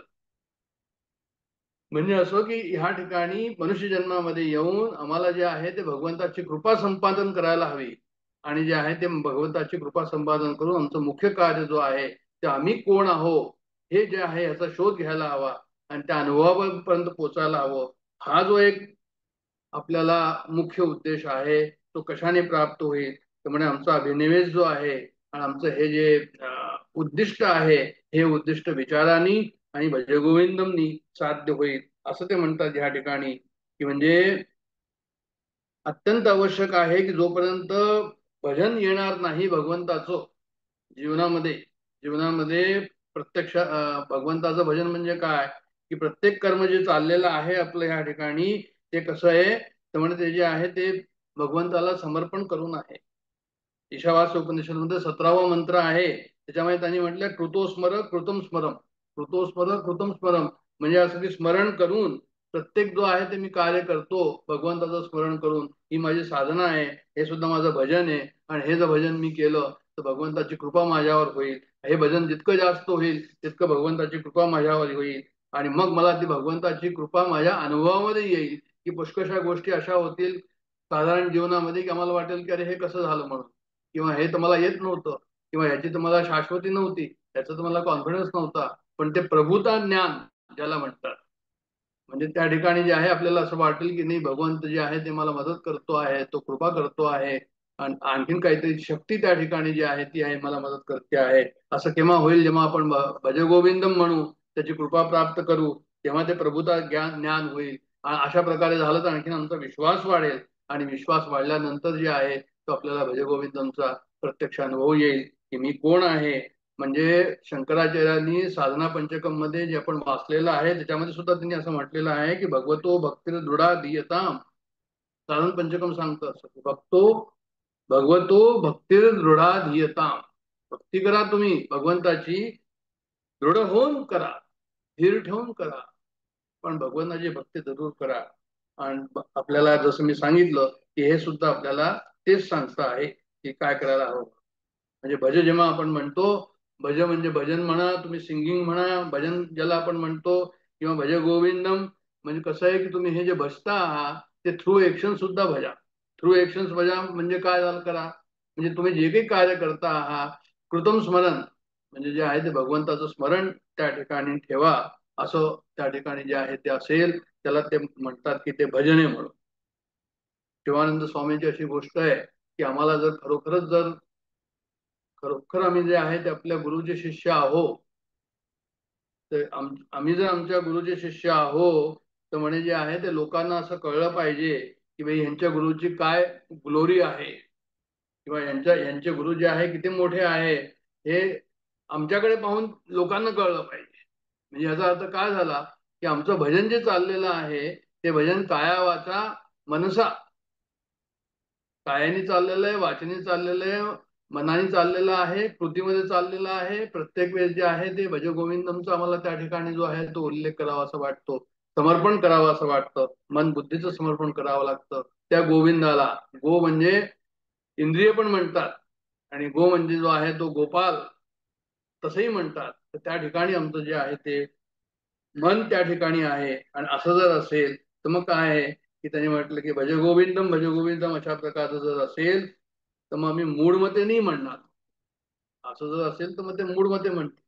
म्हणजे असं की ह्या ठिकाणी मनुष्य जन्मामध्ये येऊन आम्हाला जे आहे ते भगवंताची कृपा संपादन करायला हवी. आणि जे आहे ते भगवंताची कृपा संपादन करून आमचं मुख्य कार्य जो आहे ते आम्ही कोण आहोत हे जे आहे याचा शोध घ्यायला हवा आणि त्या अनुभवापर्यंत पोचायला हवं. हा जो एक आपल्याला मुख्य उद्देश आहे तो कशाने प्राप्त होईल, त्यामुळे आमचा अभिनिवेश जो आहे आणि आमचं हे जे उद्दिष्ट आहे हे उद्दिष्ट विचारांनी आणि भजगोविंदमनी साध्य होईल असं ते म्हणतात या ठिकाणी. की म्हणजे अत्यंत आवश्यक आहे की जोपर्यंत भजन येणार नाही भगवंताचं जीवनामध्ये, जीवनामध्ये प्रत्यक्ष भगवंताचं भजन म्हणजे काय की प्रत्येक कर्म जे चाललेलं आहे आपलं या ठिकाणी ते कसं आहे, त्यामुळे ते जे आहे ते भगवंताला समर्पण करून आहे. ईशावास्य उपनिषदमध्ये 17वा मंत्र आहे त्याच्यामध्ये त्यांनी म्हटलं कृतोस्मर कृतम स्मरम. कृतोस्मर कृतम स्मरम म्हणजे असं की स्मरण करून प्रत्येक जो आहे ते मी कार्य करतो भगवंताचं स्मरण करून, ही माझी साधना आहे, हे सुद्धा माझं भजन आहे. आणि हे जर भजन मी केलं तर भगवंताची कृपा माझ्यावर होईल. हे भजन जितकं जास्त होईल तितकं भगवंताची कृपा माझ्यावर होईल. आणि मग मला ती भगवंताची कृपा माझ्या अनुभवामध्ये येईल की पुष्कळशा गोष्टी अशा होतील साधारण जीवनामध्ये की आम्हाला वाटेल की अरे हे कसं झालं म्हणून, किंवा हे तर मला येत नव्हतं, किंवा ह्याची तर मला शाश्वती नव्हती, त्याचा तर मला कॉन्फिडन्स नव्हता. पण ते प्रभुता ज्ञान ज्याला म्हणतात, म्हणजे त्या ठिकाणी जे आहे आपल्याला असं वाटेल की नाही भगवंत जे आहे ते मला मदत करतो आहे, तो कृपा करतो आहे. आणि आणखीन काहीतरी शक्ती त्या ठिकाणी जी आहे ती आहे मला मदत करते आहे. असं केव्हा होईल, जेव्हा आपण भजगोविंदम म्हणू, त्याची कृपा प्राप्त करू, तेव्हा ते प्रभुता ज्ञान होईल. आणि अशा प्रकारे झालं तर आणखीन आमचा विश्वास वाढेल. आणि विश्वास वाढल्यानंतर जे आहे तो आपल्याला भजगोविंदमचा प्रत्यक्ष अनुभव येईल की मी कोण आहे. म्हणजे शंकराचार्यांनी साधना पंचकम मध्ये जे आपण वाचलेलं आहे त्याच्यामध्ये सुद्धा त्यांनी असं म्हटलेलं आहे की भगवतो भक्ती दृढा दीयताम. साधन पंचकम सांगतं असं, भगवतो भक्ती दृढा धीयताम. भक्ती करा तुम्ही भगवंताची, दृढ होऊन करा, धीर ठेवून करा, पण भगवंताची भक्ती जरूर करा. आणि आपल्याला जसं मी सांगितलं की हे सुद्धा आपल्याला तेच सांगतं आहे की काय करायला हवं. म्हणजे भज जेव्हा आपण म्हणतो, भज म्हणजे भजन म्हणा, तुम्ही सिंगिंग म्हणा, भजन ज्याला आपण म्हणतो, किंवा भज गोविंदम म्हणजे कसं आहे की तुम्ही हे जे भजता आहात ते थ्रू एक्शन सुद्धा भजा. थ्रू एक्शन भजा म्हणजे काय झालं करा, म्हणजे तुम्ही जे काही कार्य करता आहात कृतम स्मरण म्हणजे जे आहे ते भगवंताचं स्मरण त्या ठिकाणी ठेवा. असं त्या ठिकाणी जे आहे ते असेल त्याला ते म्हणतात की ते भजने म्हणून. शिवानंद स्वामींची अशी गोष्ट आहे की आम्हाला जर खरोखर आम्ही जे आहे ते आपल्या गुरुचे शिष्य आहोत तर आम्ही जर आमच्या गुरुचे शिष्य आहोत तर म्हणे जे आहे ते लोकांना असं कळलं पाहिजे की भाई यांच्या गुरुची काय ग्लोरी आहे किंवा यांचे गुरु जे आहे किती मोठे आहे हे आमच्याकडे पाहून लोकांना कळलं पाहिजे. म्हणजे याचा अर्थ काय झाला की आमचं भजन जे चाललेलं आहे ते भजन काया वाचा मनसा, कायाने चाललेलं आहे, वाचनी चाललेलं आहे, मनाने चाललेलं आहे, कृतीमध्ये चाललेलं आहे. प्रत्येक वेळेस जे आहे ते भज गोविंदमचा आम्हाला त्या ठिकाणी जो आहे तो उल्लेख करावा असं वाटतो, समर्पण करावं असं वाटतं, मन बुद्धीचं समर्पण करावं लागतं त्या गोविंदाला. गो म्हणजे इंद्रिय पण म्हणतात आणि गो म्हणजे जो आहे तो गोपाल तसंही म्हणतात. तर त्या ठिकाणी आमचं जे आहे ते मन त्या ठिकाणी आहे. आणि असं जर असेल तर मग काय आहे की त्यांनी म्हटलं की भज गोविंदम अशा प्रकारचं जर असेल तर मग आम्ही मूढमते नाही म्हणणार. असं जर असेल तर मग ते मूढमते म्हणते.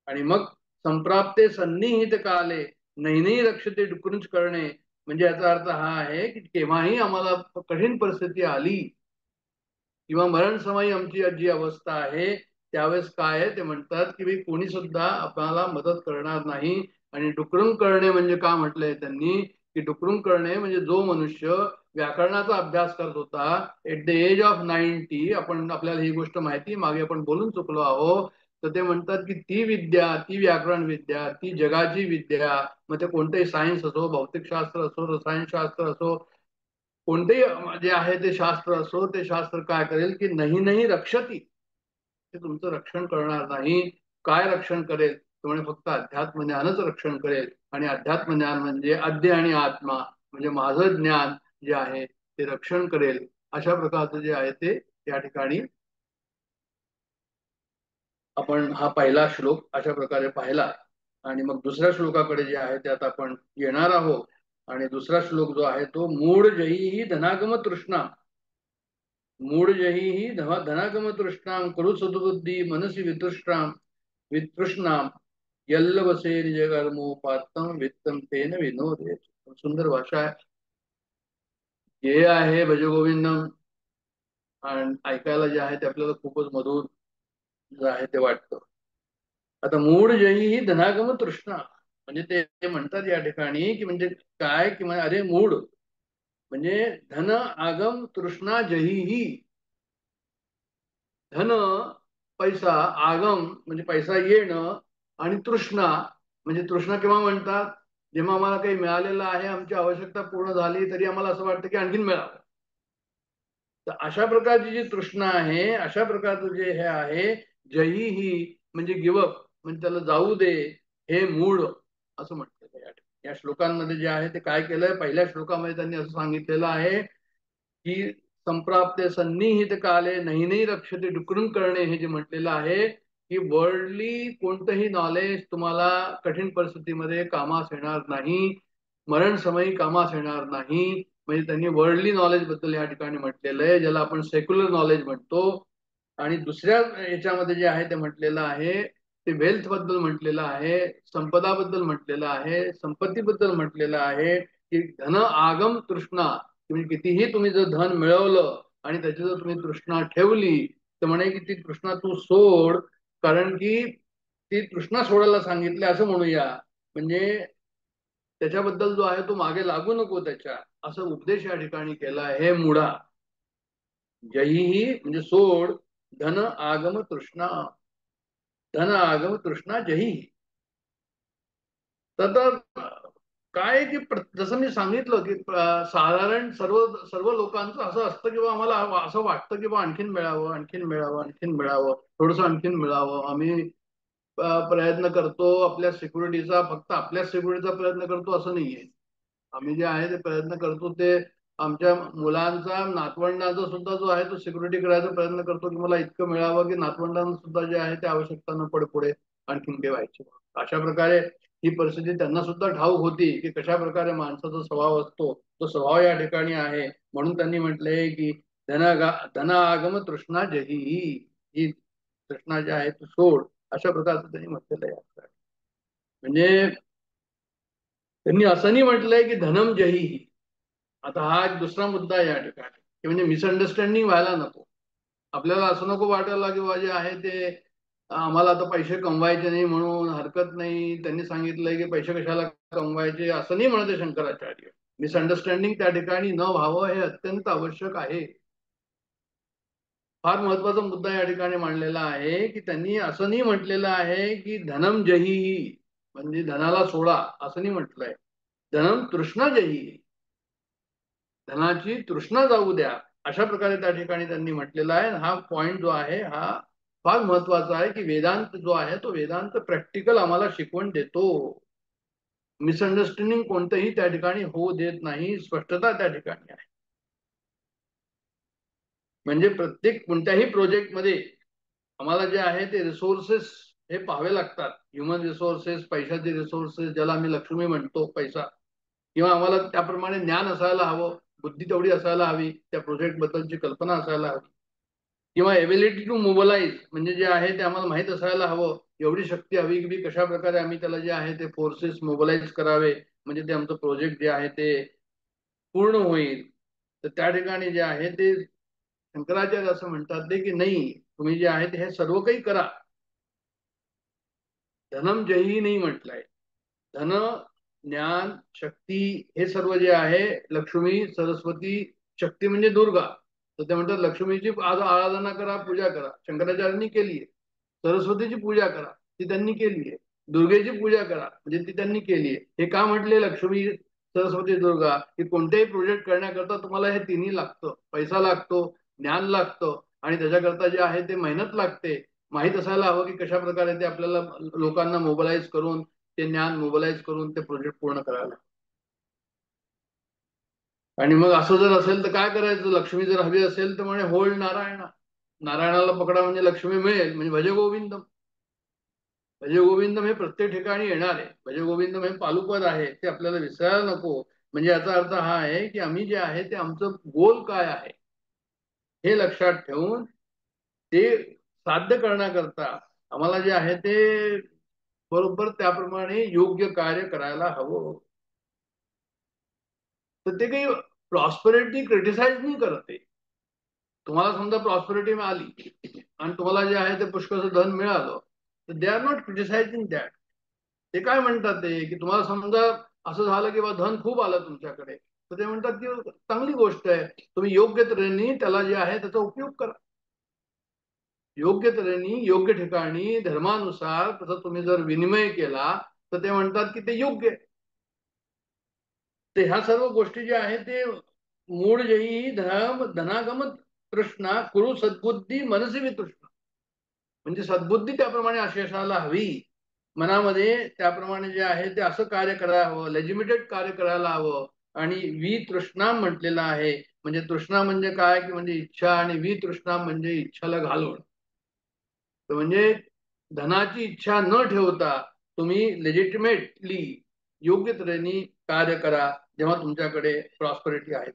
आणि मग संप्राप्ते सन्निहित काले नैनही रक्षते डुकरूच करणे, म्हणजे याचा अर्थ हा आहे की केव्हाही आम्हाला कठीण परिस्थिती आली किंवा मरण समयी आमची जी अवस्था आहे त्यावेळेस काय आहे ते म्हणतात की कोणी सुद्धा आपल्याला मदत करणार नाही. आणि डुकरून करणे म्हणजे का म्हटलंय त्यांनी की डुकरून करणे म्हणजे जो मनुष्य व्याकरणाचा अभ्यास करत होता एट द एज ऑफ 90, आपण आपल्याला ही गोष्ट माहिती मागे आपण बोलून चुकलो आहोत, तर ते म्हणतात की ती विद्या, ती व्याकरण विद्या, ती जगाची विद्या, मग ते कोणतेही सायन्स असो, भौतिकशास्त्र असो, रसायनशास्त्र असो, कोणतेही जे आहे ते शास्त्र असो, ते शास्त्र काय करेल की नाही रक्षती, ते तुमचं रक्षण करणार नाही. काय रक्षण करेल तर म्हणे फक्त अध्यात्म ज्ञानच रक्षण करेल. आणि अध्यात्म ज्ञान म्हणजे आद्य आणि आत्मा, म्हणजे माझं ज्ञान जे आहे ते रक्षण करेल. अशा प्रकारचं जे आहे ते या ठिकाणी आपण हा पहिला श्लोक अशा प्रकारे पाहिला. आणि मग दुसऱ्या श्लोकाकडे जे आहे त्यात आपण येणार आहोत. आणि दुसरा श्लोक जो आहे तो मूढ जही धनागम तृष्णा, मूढ जही धनागम तृष्णाम करू सद्बुद्धी मनसी वितृष्णाम यल्लवसे निजकर्मोपात्तम वित्तम तेन विनोदे. सुंदर भाषा आहे. हे आहे भजगोविंदम आणि ऐकायला जे आहे ते आपल्याला खूपच मधुर जे आहे ते वाटतं. आता मूढ जही ही धनागम तृष्णा, म्हणजे ते म्हणतात या ठिकाणी की म्हणजे काय की म्हणजे अरे मूढ म्हणजे धन आगम तृष्णा जही ही, धन पैसा, आगम म्हणजे पैसा येणं, आणि तृष्णा म्हणजे तृष्णा केव्हा म्हणतात जेव्हा आम्हाला काही मिळालेलं आहे, आमची आवश्यकता पूर्ण झाली तरी आम्हाला असं वाटतं की आणखीन मिळावं. तर अशा प्रकारची जी तृष्णा आहे, अशा प्रकारचं जे हे आहे जही ही म्हणजे गिवअप, म्हणजे त्याला जाऊ दे, हे मूळ असं म्हटलेलं आहे. या श्लोकांमध्ये जे आहे ते काय केलंय, पहिल्या श्लोकामध्ये त्यांनी असं सांगितलेलं आहे की संप्राप्ते सन्निहित काले नाही रक्षते डुकरून करणे, हे जे म्हटलेलं आहे की वर्ल्डली कोणतंही नॉलेज तुम्हाला कठीण परिस्थितीमध्ये कामास येणार नाही, मरण समयी कामास येणार नाही. म्हणजे त्यांनी वर्ल्डली नॉलेज बद्दल या ठिकाणी म्हटलेलं आहे, ज्याला आपण सेक्युलर नॉलेज म्हणतो. आणि दुसऱ्या याच्यामध्ये जे आहे ते म्हटलेलं आहे ते वेल्थ बद्दल म्हटलेलं आहे, संपदा बद्दल म्हटलेलं आहे, संपत्तीबद्दल म्हटलेलं आहे की धन आगम तृष्णा, म्हणजे कितीही तुम्ही जर धन मिळवलं आणि त्याची जर तुम्ही तृष्णा ठेवली तर म्हणे की ती तृष्णा तू सोड, कारण की ती तृष्णा सोडायला सांगितली असं म्हणूया. म्हणजे त्याच्याबद्दल जो आहे तो मागे लागू नको त्याच्या, असं उपदेश या ठिकाणी केला हे मुडा. जहीही म्हणजे सोड, धन आगम तृष्णा, धन आगम तृष्णा जही. तर काय की जसं मी सांगितलं की साधारण सर्व सर्व लोकांचं असं असतं की आम्हाला असं वाटतं की आणखीन मिळावं, आणखीन मिळावं, आणखीन मिळावं, थोडस आणखीन मिळावं. आम्ही प्रयत्न करतो आपल्या सिक्युरिटीचा, फक्त आपल्या सिक्युरिटीचा प्रयत्न करतो असं नाहीये. आम्ही जे आहे ते प्रयत्न करतो ते आमच्या मुलांचा, नातवंडांचा सुद्धा जो आहे तो सिक्युरिटी करायचा प्रयत्न करतो की मला इतकं मिळावं की नातवंडांना सुद्धा जे आहे ते आवश्यकता न पडे पुढे आणखीन काही व्हायची. अशा प्रकारे ही परिस्थिती त्यांना सुद्धा ठाऊक होती की कशा प्रकारे माणसाचा स्वभाव असतो, तो स्वभाव या ठिकाणी आहे. म्हणून त्यांनी म्हटलंय की धनागम तृष्णा जही, ही तृष्णा जी आहे ती सोड, अशा प्रकारचं त्यांनी म्हटलेलं आहे. म्हणजे त्यांनी असं नाही म्हटलंय की धनम जही. आता हा एक दुसरा मुद्दा आहे या ठिकाणी की म्हणजे मिसअंडरस्टँडिंग व्हायला नको. आपल्याला असं नको वाटायला की जे आहे ते आम्हाला आता पैसे कमवायचे नाही म्हणून हरकत नाही, त्यांनी सांगितलंय की पैसे कशाला कमवायचे असं नाही म्हणते शंकराचार्य. मिसअंडरस्टँडिंग त्या ठिकाणी न व्हावं हे अत्यंत आवश्यक आहे. फार महत्वाचा मुद्दा या ठिकाणी मांडलेला आहे की त्यांनी असं नाही म्हटलेलं आहे की धनम जही, म्हणजे धनाला सोडा असं नाही म्हटलंय. धनम तृष्णा जही, धनाची तृष्णा जाऊ द्या, अशा प्रकारे त्या ठिकाणी त्यांनी म्हटलेला आहे. हा पॉइंट जो आहे हा फार महत्वाचा आहे की वेदांत जो आहे तो वेदांत प्रॅक्टिकल आम्हाला शिकवण देतो. मिसअंडरस्टँडिंग कोणतंही त्या ठिकाणी होऊ देत नाही, स्पष्टता त्या ठिकाणी आहे. म्हणजे प्रत्येक कोणत्याही प्रोजेक्टमध्ये आम्हाला जे आहे ते रिसोर्सेस हे पाहावे लागतात. ह्युमन रिसोर्सेस, पैशाचे रिसोर्सेस, ज्याला आम्ही लक्ष्मी म्हणतो पैसा, किंवा आम्हाला त्याप्रमाणे ज्ञान असायला हवं, बुद्धी तेवढी असायला हवी, त्या प्रोजेक्ट बद्दलची कल्पना असायला हवी, किंवा एबिलिटी टू मोबलाइज म्हणजे जे आहे ते आम्हाला माहित असायला हवं, एवढी शक्ती हवी की कशा प्रकारे आम्ही त्याला जे आहे ते फोर्सेस मोबलाइज करावे म्हणजे ते आमचं प्रोजेक्ट जे आहे ते पूर्ण होईल. तर त्या ठिकाणी जे आहे ते शंकराचार्य असं म्हणतात ते की नाही, तुम्ही जे आहे ते हे सर्व काही करा. धनम जही नाही म्हटलंय. धन, ज्ञान, शक्ती हे सर्व जे आहे, लक्ष्मी, सरस्वती, शक्ती म्हणजे दुर्गा, तर ते म्हणतात लक्ष्मीची आज आराधना करा, पूजा करा, शंकराचार्यांनी केली आहे. सरस्वतीची पूजा करा, ती त्यांनी केली आहे. दुर्गेची पूजा करा म्हणजे ती त्यांनी केली आहे. हे का म्हटले लक्ष्मी, सरस्वती, दुर्गा की कोणतेही प्रोजेक्ट करण्याकरता तुम्हाला हे तिन्ही लागतं. पैसा लागतो, ज्ञान लागतं, आणि त्याच्याकरता जे आहे ते मेहनत लागते. माहित असायला हवं की कशा प्रकारे ते आपल्याला लोकांना मोबलाइज करून, ते ज्ञान मोबलाइज करून ते प्रोजेक्ट पूर्ण करायला. आणि मग असं जर असेल तर काय करायचं, लक्ष्मी जर हवी असेल तर म्हणे होल्ड नारायणा, नारायणाला पकडा म्हणजे लक्ष्मी मिळेल. म्हणजे भज गोविंदम, भज गोविंदम हे प्रत्येक ठिकाणी येणार आहे. भज गोविंदम हे पालुपद आहे, ते आपल्याला विसरायला नको. म्हणजे याचा अर्थ हा आहे की आम्ही जे आहे ते आमचं गोल काय आहे हे लक्षात ठेवून ते साध्य करण्याकरता आम्हाला जे आहे ते बरोबर त्याप्रमाणे योग्य कार्य करायला हवं. तर ते काही प्रॉस्पेरिटी क्रिटिसाइज नाही करत आहे. तुम्हाला समजा प्रॉस्पेरिटी मिळाली आणि तुम्हाला जे आहे ते पुष्कळचं धन मिळालं, तर they are not criticising that. ते काय म्हणतात ते की तुम्हाला समजा असं झालं की धन खूप आलं तुमच्याकडे, तर ते म्हणतात की चांगली गोष्ट आहे, तुम्ही योग्य तऱ्हेने त्याला जे आहे त्याचा उपयोग करा. योग्य तऱ्हेने योग्य ठिकाणी धर्मानुसार तसं तुम्ही जर विनिमय केला तर ते म्हणतात की ते योग्य आहे. तर ह्या सर्व गोष्टी ज्या आहेत ते मूळ जयी धर्म धनागम तृष्णा कुरु सद्बुद्धी मनसी वितृष्णा, म्हणजे सद्बुद्धी त्याप्रमाणे असायला हवी मनामध्ये. त्याप्रमाणे जे आहे ते असं कार्य करायला हवं, लेजिमिटेड कार्य करायला हवं. आणि वी तृष्णा म्हटलेलं आहे. म्हणजे तृष्णा म्हणजे काय की म्हणजे इच्छा, आणि वी तृष्णा म्हणजे इच्छाला घालवण. तर म्हणजे धनाची इच्छा न ठेवता तुम्ही लेजिटिमेटली योग्य तऱ्हेने कार्य करा जेव्हा तुमच्याकडे प्रॉस्पेरिटी आहे.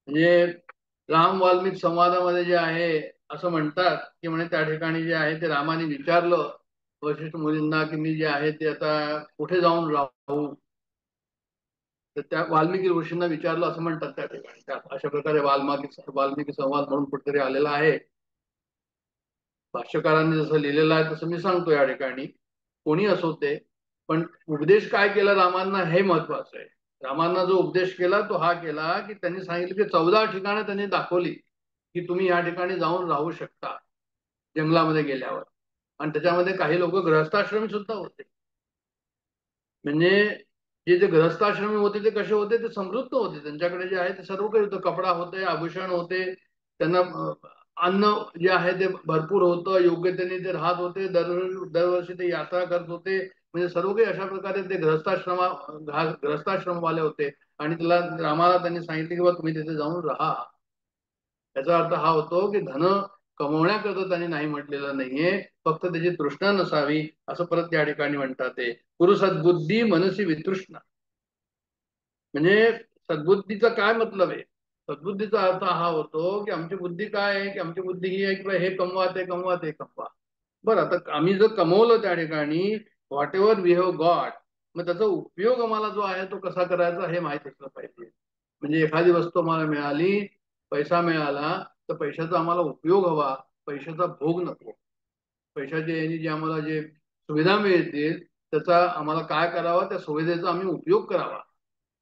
म्हणजे राम वाल्मिक संवादामध्ये जे आहे असं म्हणतात की म्हणे त्या ठिकाणी जे आहे ते रामाने विचारलं वशिष्ठ मुनींना की मी जे आहे ते आता कुठे जाऊन राहू. तर त्या वाल्मिकी ऋषींना विचारलं असं म्हणतात त्या ठिकाणी. अशा प्रकारे वाल्मिकी संवाद म्हणून कुठेतरी आलेला आहे. भाष्यकारांनी जसं लिहिलेलं आहे तसं मी सांगतो या ठिकाणी. कोणी असो ते, पण उपदेश काय केला रामांना हे महत्वाचं आहे. रामांना जो उपदेश केला तो हा केला की त्यांनी सांगितलं की 14 ठिकाणं त्यांनी दाखवली की तुम्ही या ठिकाणी जाऊन राहू शकता जंगलामध्ये गेल्यावर. आणि त्याच्यामध्ये काही लोक गृहस्थाश्रमी सुद्धा होते. म्हणजे जे जे गृहस्थाश्रमी होते ते कसे होते, ते समृद्ध होते. त्यांच्याकडे जे आहे ते सर्व काही होतं, कपडा होते, आभूषण होते, त्यांना अन्न जे आहे ते भरपूर होतं, योग्यतेने ते राहत होते, दरवर्षी ते यात्रा करत होते. म्हणजे सर्व काही अशा प्रकारे ते गृहस्थाश्रमवाले होते. आणि त्याला रामाला त्यांनी सांगितले की बा तुम्ही तिथे जाऊन राहा. याचा अर्थ हा होतो की धन कमवण्याकरता त्यांनी नाही म्हटलेलं नाहीये, फक्त त्याची तृष्णा नसावी असं परत त्या ठिकाणी म्हणतात. ते पुरु सद्बुद्धी मनसी वितृष्णा, म्हणजे सद्बुद्धीचा काय मतलब आहे. सद्बुद्धीचा अर्थ हा होतो की आमची बुद्धी काय आहे की आमची बुद्धी ही आहे की हे कमवा ते कमवा ते कमवा. बरं, आता आम्ही जर कमवलं त्या ठिकाणी whatever we have got, मग त्याचा उपयोग आम्हाला जो आहे तो कसा करायचा हे माहित असलं पाहिजे. म्हणजे एखादी वस्तू आम्हाला मिळाली, पैसा मिळाला, तर पैशाचा आम्हाला उपयोग हवा, पैशाचा भोग नको. पैशाच्या यांनी जे आम्हाला जे सुविधा मिळतील त्याचा आम्हाला काय करावं, त्या सुविधेचा आम्ही उपयोग करावा,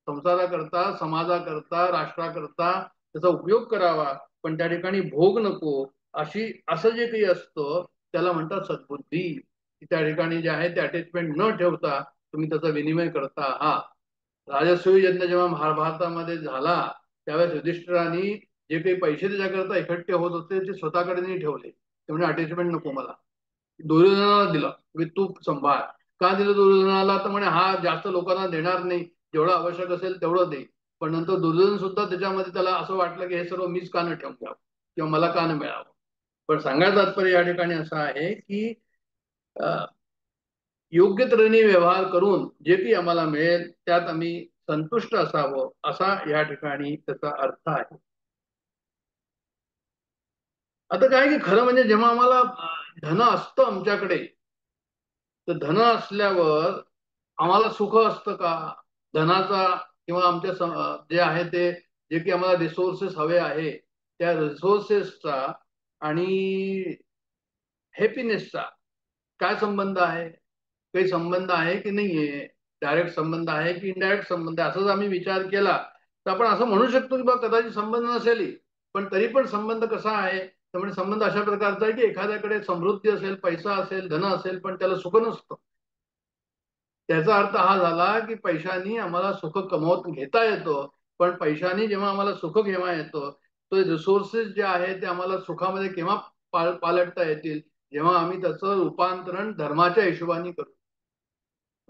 संसाराकरता, समाजाकरता, राष्ट्राकरता त्याचा उपयोग करावा, पण त्या ठिकाणी भोग नको असं जे काही असतं त्याला म्हणतात सद्बुद्धी. त्या ठिकाणी जे आहे ते अटॅचमेंट न ठेवता तुम्ही त्याचा विनिमय करता आहात. राजसूय यज्ञ जेव्हा महाभारतामध्ये झाला त्यावेळेस युधिष्ठिरांनी जे काही पैसे त्याच्याकरता इकट्ठे होत होते ते स्वतःकडे नाही ठेवले. ते म्हणजे अटॅचमेंट नको मला. दुर्योधनाला दिलं, तुम्ही तू सांभाळ. का दिलं दुर्योधनाला, तर म्हणे हा जास्त लोकांना देणार नाही, जेवढं आवश्यक असेल तेवढं दे. पण नंतर दुर्योधन सुद्धा त्याच्यामध्ये त्याला असं वाटलं की हे सर्व मीच का न ठेवून घ्यावं किंवा मला का न मिळावं. पण सांगायचं तात्पर्य या ठिकाणी असं आहे की योग्य तऱ्हेने व्यवहार करून जे काही आम्हाला मिळेल त्यात आम्ही संतुष्ट असावं असा या ठिकाणी त्याचा अर्थ आहे. आता काय की खरं म्हणजे जेव्हा आम्हाला धन असतं आमच्याकडे, तर धन असल्यावर आम्हाला सुख असतं का धनाचा, किंवा आमच्या जे आहे ते जे की आम्हाला रिसोर्सेस हवे आहे त्या रिसोर्सेसचा आणि हॅपीनेसचा काय संबंध आहे? काही संबंध आहे की नाहीये? डायरेक्ट संबंध आहे की इनडायरेक्ट संबंध आहे? असाच आम्ही विचार केला तर आपण असं म्हणू शकतो की बा कदाचित संबंध नसेल, पण तरी पण संबंध कसा आहे, तर म्हणजे संबंध अशा प्रकारचा आहे की एखाद्याकडे समृद्धी असेल, पैसा असेल, धन असेल, पण त्याला सुख नसतं. त्याचा अर्थ हा झाला की पैशानी आम्हाला सुख कमवून घेता येतं, पण पैशानी जेव्हा आम्हाला सुख घेवा येतं तो रिसोर्सेस जे आहे ते आम्हाला सुखामध्ये केव्हा पालटता येतील, जेव्हा आम्ही त्याचं रूपांतरण धर्माच्या हिशोबाने करू.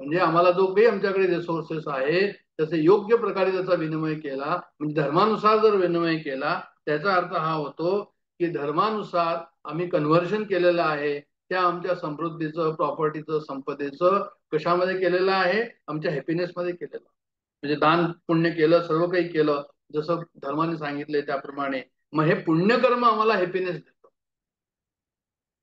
म्हणजे आम्हाला जो काही आमच्याकडे रिसोर्सेस आहे त्याचे योग्य प्रकारे त्याचा विनिमय केला, म्हणजे धर्मानुसार जर विनिमय केला त्याचा अर्थ हा होतो की धर्मानुसार आम्ही कन्व्हर्शन केलेलं आहे त्या आमच्या समृद्धीचं, प्रॉपर्टीचं, संपदेचं कशामध्ये केलेलं आहे? आमच्या हॅपीनेस मध्ये केलेलं. म्हणजे दान पुण्य केलं, सर्व काही केलं जसं धर्माने सांगितलंय त्याप्रमाणे, मग हे पुण्यकर्म आम्हाला हॅपीनेस देतं.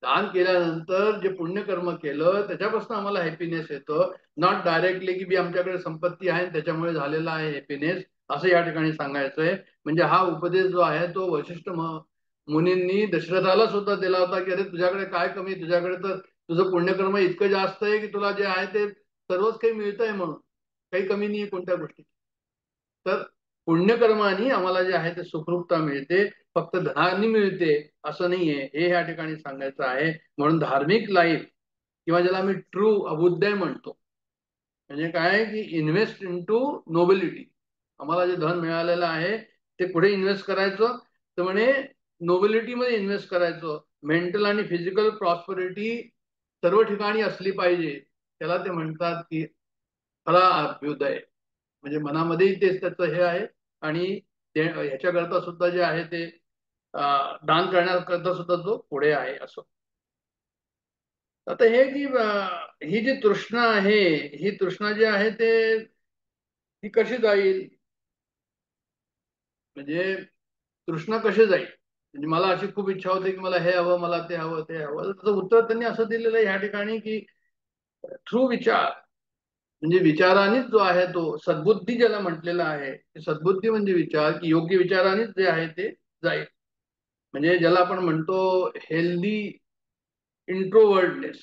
दान केल्यानंतर जे पुण्यकर्म केलं त्याच्यापासून आम्हाला हॅपीनेस येतं, नॉट डायरेक्टली की बी आमच्याकडे संपत्ती आहे त्याच्यामुळे झालेला आहे हॅपीनेस, असं या ठिकाणी सांगायचंय. म्हणजे हा उपदेश जो आहे तो वशिष्ठ मुनींनी दशरथाला सुद्धा दिला होता की अरे तुझ्याकडे काय कमी, तुझ्याकडे तर तुझं पुण्यकर्म इतकं जास्त आहे की तुला जे आहे ते सर्वच काही मिळतंय, म्हणून काही कमी नाही कोणत्या गोष्टी. तर पुण्यकर्मानी आम्हाला जे आहे ते सुखरूपता मिळते, फक्त धनानी मिळते असं नाहीये, हे या ठिकाणी सांगायचं आहे. म्हणून धार्मिक लाईफ किंवा ज्याला मी ट्रू अभुदय म्हणतो, म्हणजे काय की इन्व्हेस्ट इन टू नोबिलिटी. आम्हाला जे धन मिळालेलं आहे ते कुठे इन्व्हेस्ट करायचं, तर म्हणे नोबिलिटीमध्ये इन्व्हेस्ट करायचं. मेंटल आणि फिजिकल प्रॉस्परिटी सर्व ठिकाणी असली पाहिजे, त्याला ते म्हणतात की खरा अभ्युदय. म्हणजे मनामध्येही तेच त्याचं हे आहे आणि ह्याच्याकरता सुद्धा जे आहे ते दान करण्याकरता सुद्धा जो पुढे आहे असं. आता हे की ही जी तृष्णा आहे, ही तृष्णा जी आहे ते ही कशी जाईल, म्हणजे तृष्णा कशी जाईल, म्हणजे मला अशी खूप इच्छा होते की मला हे हवं, मला ते हवं, ते हवं. त्याचं उत्तर त्यांनी असं दिलेलं आहे ह्या ठिकाणी की थ्रू विचार, म्हणजे विचारानेच जो आहे तो सद्बुद्धी ज्याला म्हटलेला आहे, सद्बुद्धी म्हणजे विचार, की योग्य विचारानेच जे आहे ते जाईल. म्हणजे ज्याला आपण म्हणतो हेल्दी इंट्रोवर्टनेस.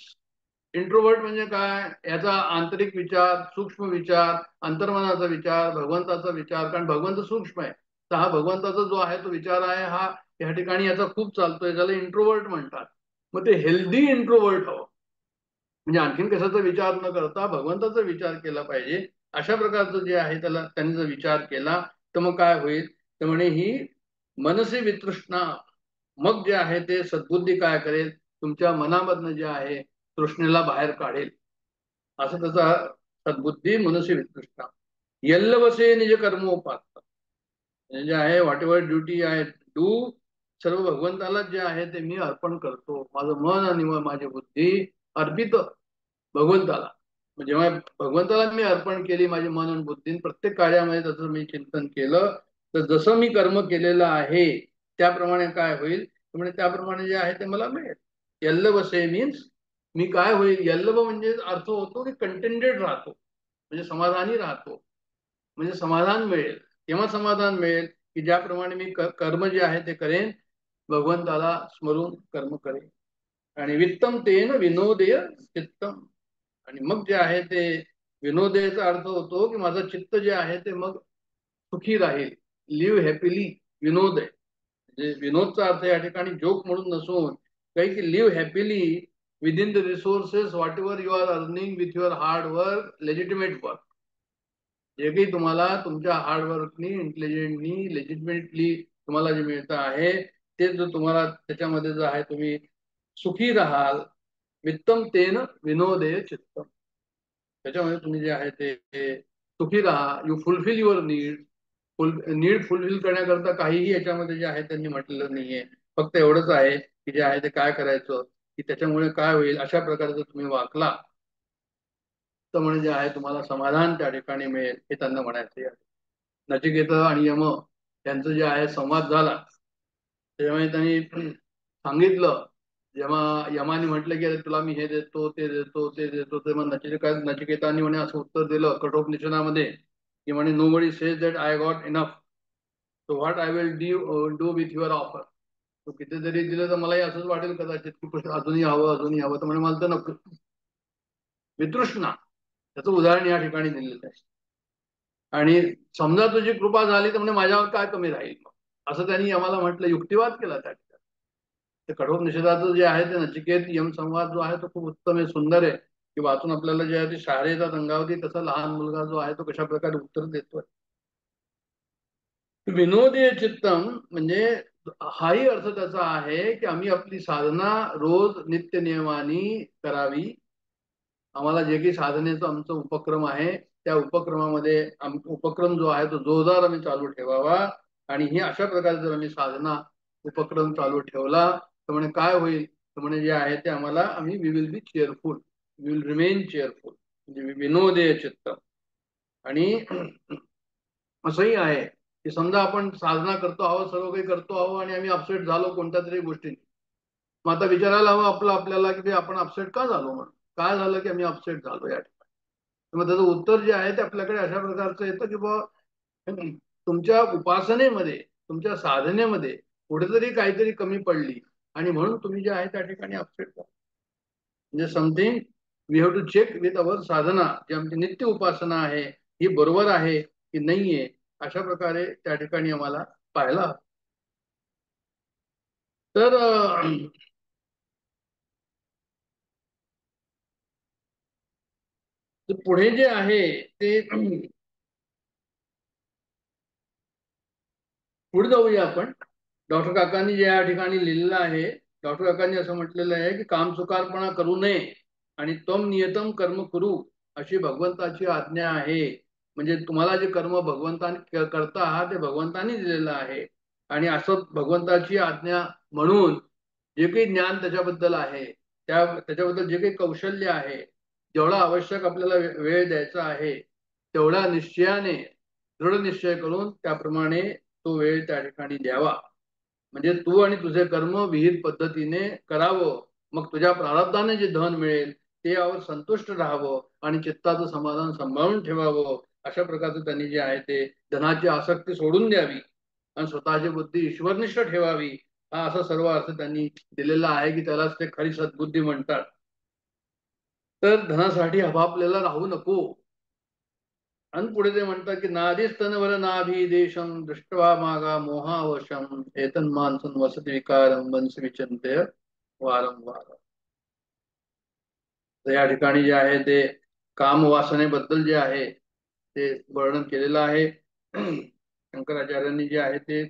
इंट्रोवर्ट म्हणजे काय, याचा आंतरिक विचार, सूक्ष्म विचार, अंतर्मनाचा विचार, भगवंताचा विचार, कारण भगवंत सूक्ष्म आहे, तर हा भगवंताचा जो आहे तो विचार आहे हा या ठिकाणी याचा खूप चालतोय, ज्याला इंट्रोवर्ट म्हणतात. मग ते हेल्दी इंट्रोवर्ट हवं, म्हणजे आणखीन कशाचा विचार न करता भगवंताचा विचार केला पाहिजे. अशा प्रकारचं जे आहे त्याला त्यांनी जर विचार केला तर मग काय होईल, तर म्हणे ही मनसे वितृष्णा, मग जे आहे ते सद्बुद्धी काय करेल, तुमच्या मनामधनं जे आहे तृष्णेला बाहेर काढेल. असं त्याचा सद्बुद्धी मनसे वितृष्णा. यल्लवसे निज कर्मोपात, जे आहे व्हॉट एव्हर ड्युटी आहे डू, सर्व भगवंताला जे आहे ते मी अर्पण करतो. माझं मन आणि माझी बुद्धी अर्पित भगवंताला. जेव्हा भगवंताला मी अर्पण केली माझी मन आणि बुद्धी, प्रत्येक कार्यामध्ये त्याचं मी चिंतन केलं, तर जसं मी कर्म केलेलं आहे त्याप्रमाणे काय होईल, म्हणजे त्याप्रमाणे जे आहे ते मला मिळेल. यल्लवसे मीन्स मी काय होईल, यल्लव म्हणजे अर्थ होतो की कंटेंटेड राहतो, म्हणजे समाधानी राहतो, म्हणजे समाधान मिळेल. केव्हा समाधान मिळेल, की ज्याप्रमाणे मी कर्म जे आहे ते करेन, भगवंताला स्मरून कर्म करेन. आणि वित्तम तेन विनोदेय चित्तम. आणि मग जे आहे ते विनोदेचा अर्थ होतो की माझं चित्त जे आहे ते मग सुखी राहील. लिव्ह हॅपीली, विनोद आहे. म्हणजे विनोदचा अर्थ या ठिकाणी जोक म्हणून नसून काही की live happily within the resources whatever you are earning with your hard work, legitimate work. जे काही तुम्हाला तुमच्या हार्डवर्कनी, इंटेलिजंटनी, लेजिटिमेटली तुम्हाला जे मिळतं आहे ते जो तुम्हाला त्याच्यामध्ये जो आहे तुम्ही सुखी राहाल. वित्तम तेन विनोदे चित्तम. त्याच्यामध्ये तुम्ही जे आहे ते सुखी राहा. You fulfil your need. Need fulfil करण्याकरता काहीही याच्यामध्ये जे आहे त्यांनी म्हटलेलं नाहीये. फक्त एवढंच आहे की जे आहे ते काय करायचं, की त्याच्यामुळे काय होईल अशा प्रकारचं तुम्ही वागला तर म्हणजे जे आहे तुम्हाला समाधान त्या ठिकाणी मिळेल हे त्यांना म्हणायचं आहे. नचिकेत आणि यम यांचं जे आहे संवाद झाला त्याच्यामुळे त्यांनी सांगितलं. यमाने म्हटलं की अरे तुला मी हे देतो, ते देतो, ते देतो. ते मग नचिकेतांनी म्हणे असं उत्तर दिलं कठोपनिषदामध्ये की म्हणे nobody says that I got enough, so what I will do with your offer. तो कितीतरी दिलं तर मलाही असंच वाटेल कदाचित की अजूनही हवं, अजूनही हवं. तर म्हणे मला तर नको. वितृष्णा त्याचं उदाहरण या ठिकाणी दिलेलं आहे. आणि समजा तुझी कृपा झाली तर म्हणजे माझ्यावर काय कमी राहील असं त्यांनी आम्हाला म्हटलं, युक्तिवाद केला त्या ठिकाणी. ते कठोर निषेधाचं जे आहे ते नचिकेत यम संवाद जो आहे तो खूप उत्तम आहे, सुंदर आहे. की वाचून आपल्याला जे आहे ते शाळेचा अंगावधी तसा लहान मुलगा जो आहे तो कशा प्रकारे उत्तर देतोय. विनोदी चित्तम म्हणजे हाही अर्थ त्याचा आहे की आम्ही आपली साधना रोज नित्य नियमाने करावी. आम्हाला जे काही साधनेचा आमचा उपक्रम आहे त्या उपक्रमामध्ये उपक्रम जो आहे तो जोरदार आम्ही चालू ठेवावा. आणि ही अशा प्रकारे जर आम्ही साधना उपक्रम चालू ठेवला तर म्हणजे काय होईल तर म्हणजे जे आहे ते आम्हाला आम्ही we will be cheerful, we will remain cheerful. म्हणजे विनोदे चित्त. आणि असंही आहे की समजा आपण साधना करतो आहोत, सर्व काही करतो आहोत आणि आम्ही अपसेट झालो कोणत्या तरी गोष्टीने. मग आता विचारायला हवं आपल्याला की आपण अपसेट का झालो, म्हणून काय झालं की आम्ही अपसेट झालो या ठिकाणी. मग त्याचं उत्तर जे आहे ते आपल्याकडे अशा प्रकारचं येतं की बाबा तुमच्या उपासनेमध्ये, तुमच्या साधनेमध्ये कुठेतरी काहीतरी कमी पडली आणि म्हणून तुम्ही जे आहे त्या ठिकाणी अपसेट झाला. म्हणजे something we have to check with our sadhana. जी आमची नित्य उपासना आहे ही बरोबर आहे की नाहीये अशा प्रकारे त्या ठिकाणी आम्हाला पाहायला. तर पुढे जे आहे ते पुढे जाऊया आपण. डॉक्टर काकांनी जे या ठिकाणी लिहिलेलं आहे, डॉक्टर काकांनी असं म्हटलेलं आहे की काम चुकारपणा करू नये आणि तम नियतम कर्म करू अशी भगवंताची आज्ञा आहे. म्हणजे तुम्हाला जे कर्म भगवंताने करता आहात ते भगवंतानी दिलेलं आहे. आणि असं भगवंताची आज्ञा म्हणून जे काही ज्ञान त्याच्याबद्दल आहे, त्याच्याबद्दल जे काही कौशल्य आहे, जेवढा आवश्यक आपल्याला वेळ द्यायचा आहे तेवढा निश्चयाने दृढ निश्चय करून त्याप्रमाणे तो वेळ त्या ठिकाणी द्यावा. म्हणजे तू आणि तुझे कर्म विहित पद्धतीने करावं. मग तुझ्या प्रारब्धाने जे धन मिळेल ते यावर संतुष्ट राहावं आणि चित्ताचं समाधान सांभाळून ठेवावं. अशा प्रकारचं त्यांनी जे आहे ते धनाची आसक्ती सोडून द्यावी आणि स्वतःची बुद्धी ईश्वरनिष्ठ ठेवावी. हा असा सर्व अर्थ त्यांनी दिलेला आहे की त्यालाच ते खरी सद्बुद्धी म्हणतात. तर धनासाठी अभापलेला राहू नको. आणि पुढे ते म्हणतात की नादिस्तनवर नाभी देशम दृष्टवा मागा मोहावशम एतन मानसन वसति विकारम वंश विचिंत्य वारंवार. तर या ठिकाणी जे आहे ते काम वासनेबद्दल जे आहे ते वर्णन केलेलं आहे. शंकराचार्यांनी जे आहे ते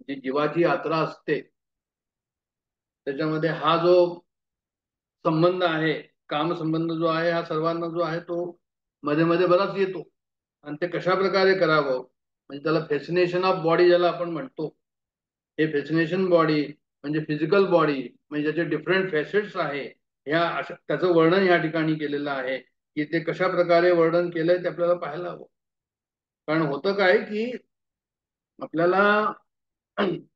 जी जीवाची यात्रा असते त्याच्यामध्ये हा जो संबंध आहे, काम संबंध जो आहे हा सर्वांना जो आहे तो मध्ये मध्ये बराच येतो. आणि ते कशा प्रकारे करावं म्हणजे त्याला फॅसिनेशन ऑफ बॉडी ज्याला आपण म्हणतो. हे फॅसिनेशन बॉडी म्हणजे फिजिकल बॉडी म्हणजे ज्याचे डिफरंट फॅसेट्स आहे ह्या त्याचं वर्णन या ठिकाणी केलेलं आहे. की ते कशा प्रकारे वर्णन केलंय ते आपल्याला पाहायला हवं. कारण होतं काय की आपल्याला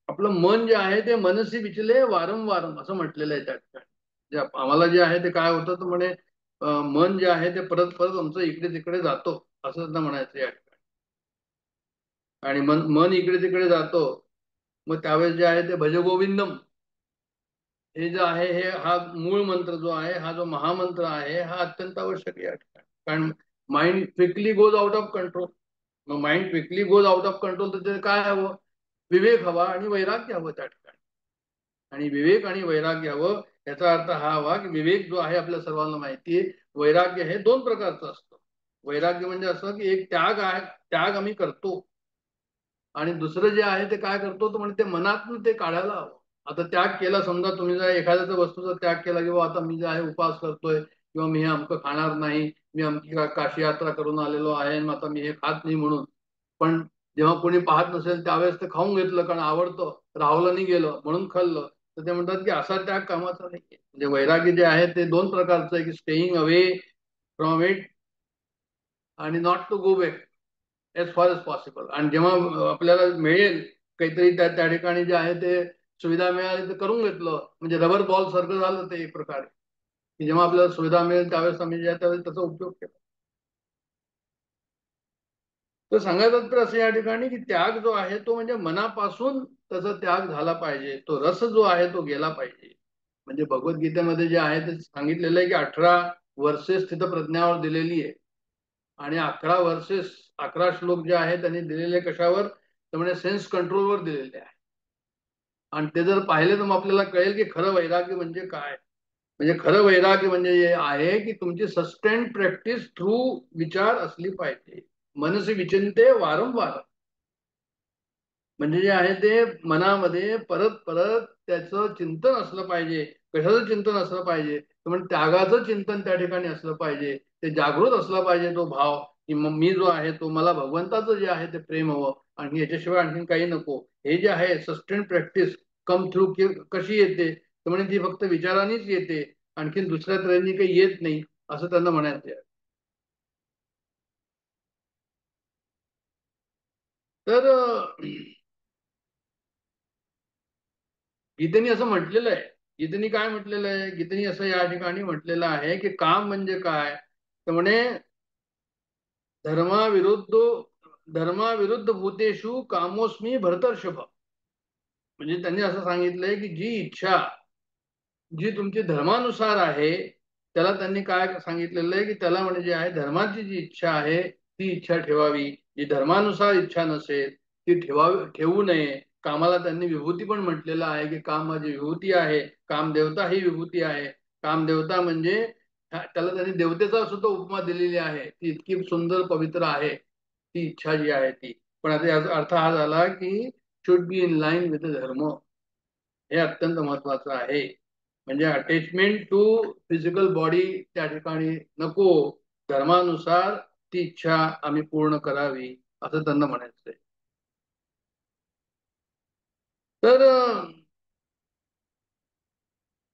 आपलं मन जे आहे ते मनसी विचले वारंवार असं म्हटलेलं आहे त्या ठिकाणी. जे आम्हाला जे आहे ते काय होतं तर म्हणे मन जे आहे ते परत परत आमचं इकडे तिकडे जातो असं त्यांना म्हणायचं या ठिकाणी. आणि मन इकडे तिकडे जातो. मग त्यावेळेस जे आहे ते भजगोविंदम हे जे आहे हे हा मूळ मंत्र जो आहे, हा जो महामंत्र आहे, हा अत्यंत आवश्यक आहे या ठिकाणी. कारण mind quickly goes out of control. मग mind quickly goes out of control, तर ते काय हवं? विवेक हवा आणि वैराग्य हवं त्या ठिकाणी. आणि विवेक आणि वैराग्य हवं याचा अर्थ हा हवा की विवेक जो आहे आपल्या सर्वांना माहिती आहे, वैराग्य हे दोन प्रकारचं असतं. वैराग्य म्हणजे असं की एक त्याग आहे, त्याग आम्ही करतो, आणि दुसरं जे आहे ते काय करतो, तो म्हणजे ते मनातून ते काढायला हवं. आता त्याग केला, समजा तुम्ही जर एखाद्या वस्तूचा त्याग केला, किंवा आता मी जे आहे उपास करतोय, किंवा मी हे अमकं खाणार नाही, मी अमकी काशी यात्रा करून आलेलो आहे, मग आता मी हे खात नाही म्हणून. पण जेव्हा कोणी पाहत नसेल त्यावेळेस ते खाऊन घेतलं, कारण आवडतं, राहवलं नाही गेलं म्हणून खाल्लं, तर ते म्हणतात की असा त्याग कामाचा नाही. म्हणजे वैराग्य जे आहे ते दोन प्रकारचं आहे, की स्टेईंग अवे फ्रॉम इट आणि not to go back as far as possible. आणि जेव्हा आपल्याला मिळेल काहीतरी त्या त्या ठिकाणी जे आहे ते सुविधा मिळाली तर करून घेतलं, म्हणजे रबर बॉल सारखं झालं ते एक प्रकारे, की जेव्हा आपल्याला सुविधा मिळेल त्यावेळेस आम्ही जे आहे त्यावेळेस त्याचा उपयोग केला. तर सांगायचं तर असं या ठिकाणी की त्याग जो आहे तो म्हणजे मनापासून त्याचा त्याग झाला पाहिजे, तो रस जो आहे तो गेला पाहिजे. म्हणजे भगवद्गीतेमध्ये जे आहे ते सांगितलेलं आहे की 18 वर्षे स्थित प्रज्ञावर दिलेली आहे, आणि 11 वर्सेस 11 श्लोक जे आहेत त्यांनी दिलेले कशावर, तर म्हणजे सेन्स कंट्रोलवर दिलेले आहे. आणि ते जर पाहिले तर मग आपल्याला कळेल की खरं वैराग्य म्हणजे काय. म्हणजे खरं वैराग्य म्हणजे हे आहे की तुमची सस्टेन प्रॅक्टिस थ्रू विचार असली पाहिजे. मनसे विचिंते वारंवार, म्हणजे जे आहे ते मनामध्ये परत परत त्याचं चिंतन असलं पाहिजे. कशाचं चिंतन असलं पाहिजे, तर म्हणजे त्यागाचं चिंतन त्या ठिकाणी असलं पाहिजे. ते जागृत असला पाहिजे तो भाव, की मग मी जो आहे तो, मला भगवंताचं जे आहे ते प्रेम हवं, आणि याच्याशिवाय आणखी काही नको. हे जे आहे सस्टेन प्रॅक्टिस कम थ्रू कशी येते, तर म्हणजे ती फक्त विचारानेच येते, आणखी दुसऱ्या तऱ्हेने काही येत नाही, असं त्यांना म्हणायचं आहे. तर गीतेने असं म्हटलेलं आहे. गीतेने काय म्हटलेलं आहे? गीतेने असं या ठिकाणी म्हटलेलं आहे की काम म्हणजे काय, तर म्हणे धर्माविरुद्ध धर्माविरुद्ध भूतेषु कामोस्मी भरतर्षभ. म्हणजे त्यांनी असं सांगितलंय की जी इच्छा जी तुमची धर्मानुसार आहे, त्याला त्यांनी काय सांगितलेलं आहे की त्याला म्हणजे जे आहे धर्माची जी इच्छा आहे ती इच्छा ठेवावी. जी धर्मानुसार इच्छा नसेल ती ठेवू नये. कामाला त्यांनी विभूती पण म्हटलेलं आहे की काम माझी विभूती आहे, काम देवता ही विभूती आहे. काम देवता म्हणजे त्याला त्यांनी देवतेचा सुद्धा उपमा दिलेली आहे, ती इतकी सुंदर पवित्र आहे ती इच्छा जी आहे ती. पण आता याचा अर्थ हा झाला की should be in line with धर्म, हे अत्यंत महत्वाचं आहे. म्हणजे अटॅचमेंट टू फिजिकल बॉडी त्या ठिकाणी नको, धर्मानुसार ती इच्छा आम्ही पूर्ण करावी, असं त्यांना म्हणायचंय. तर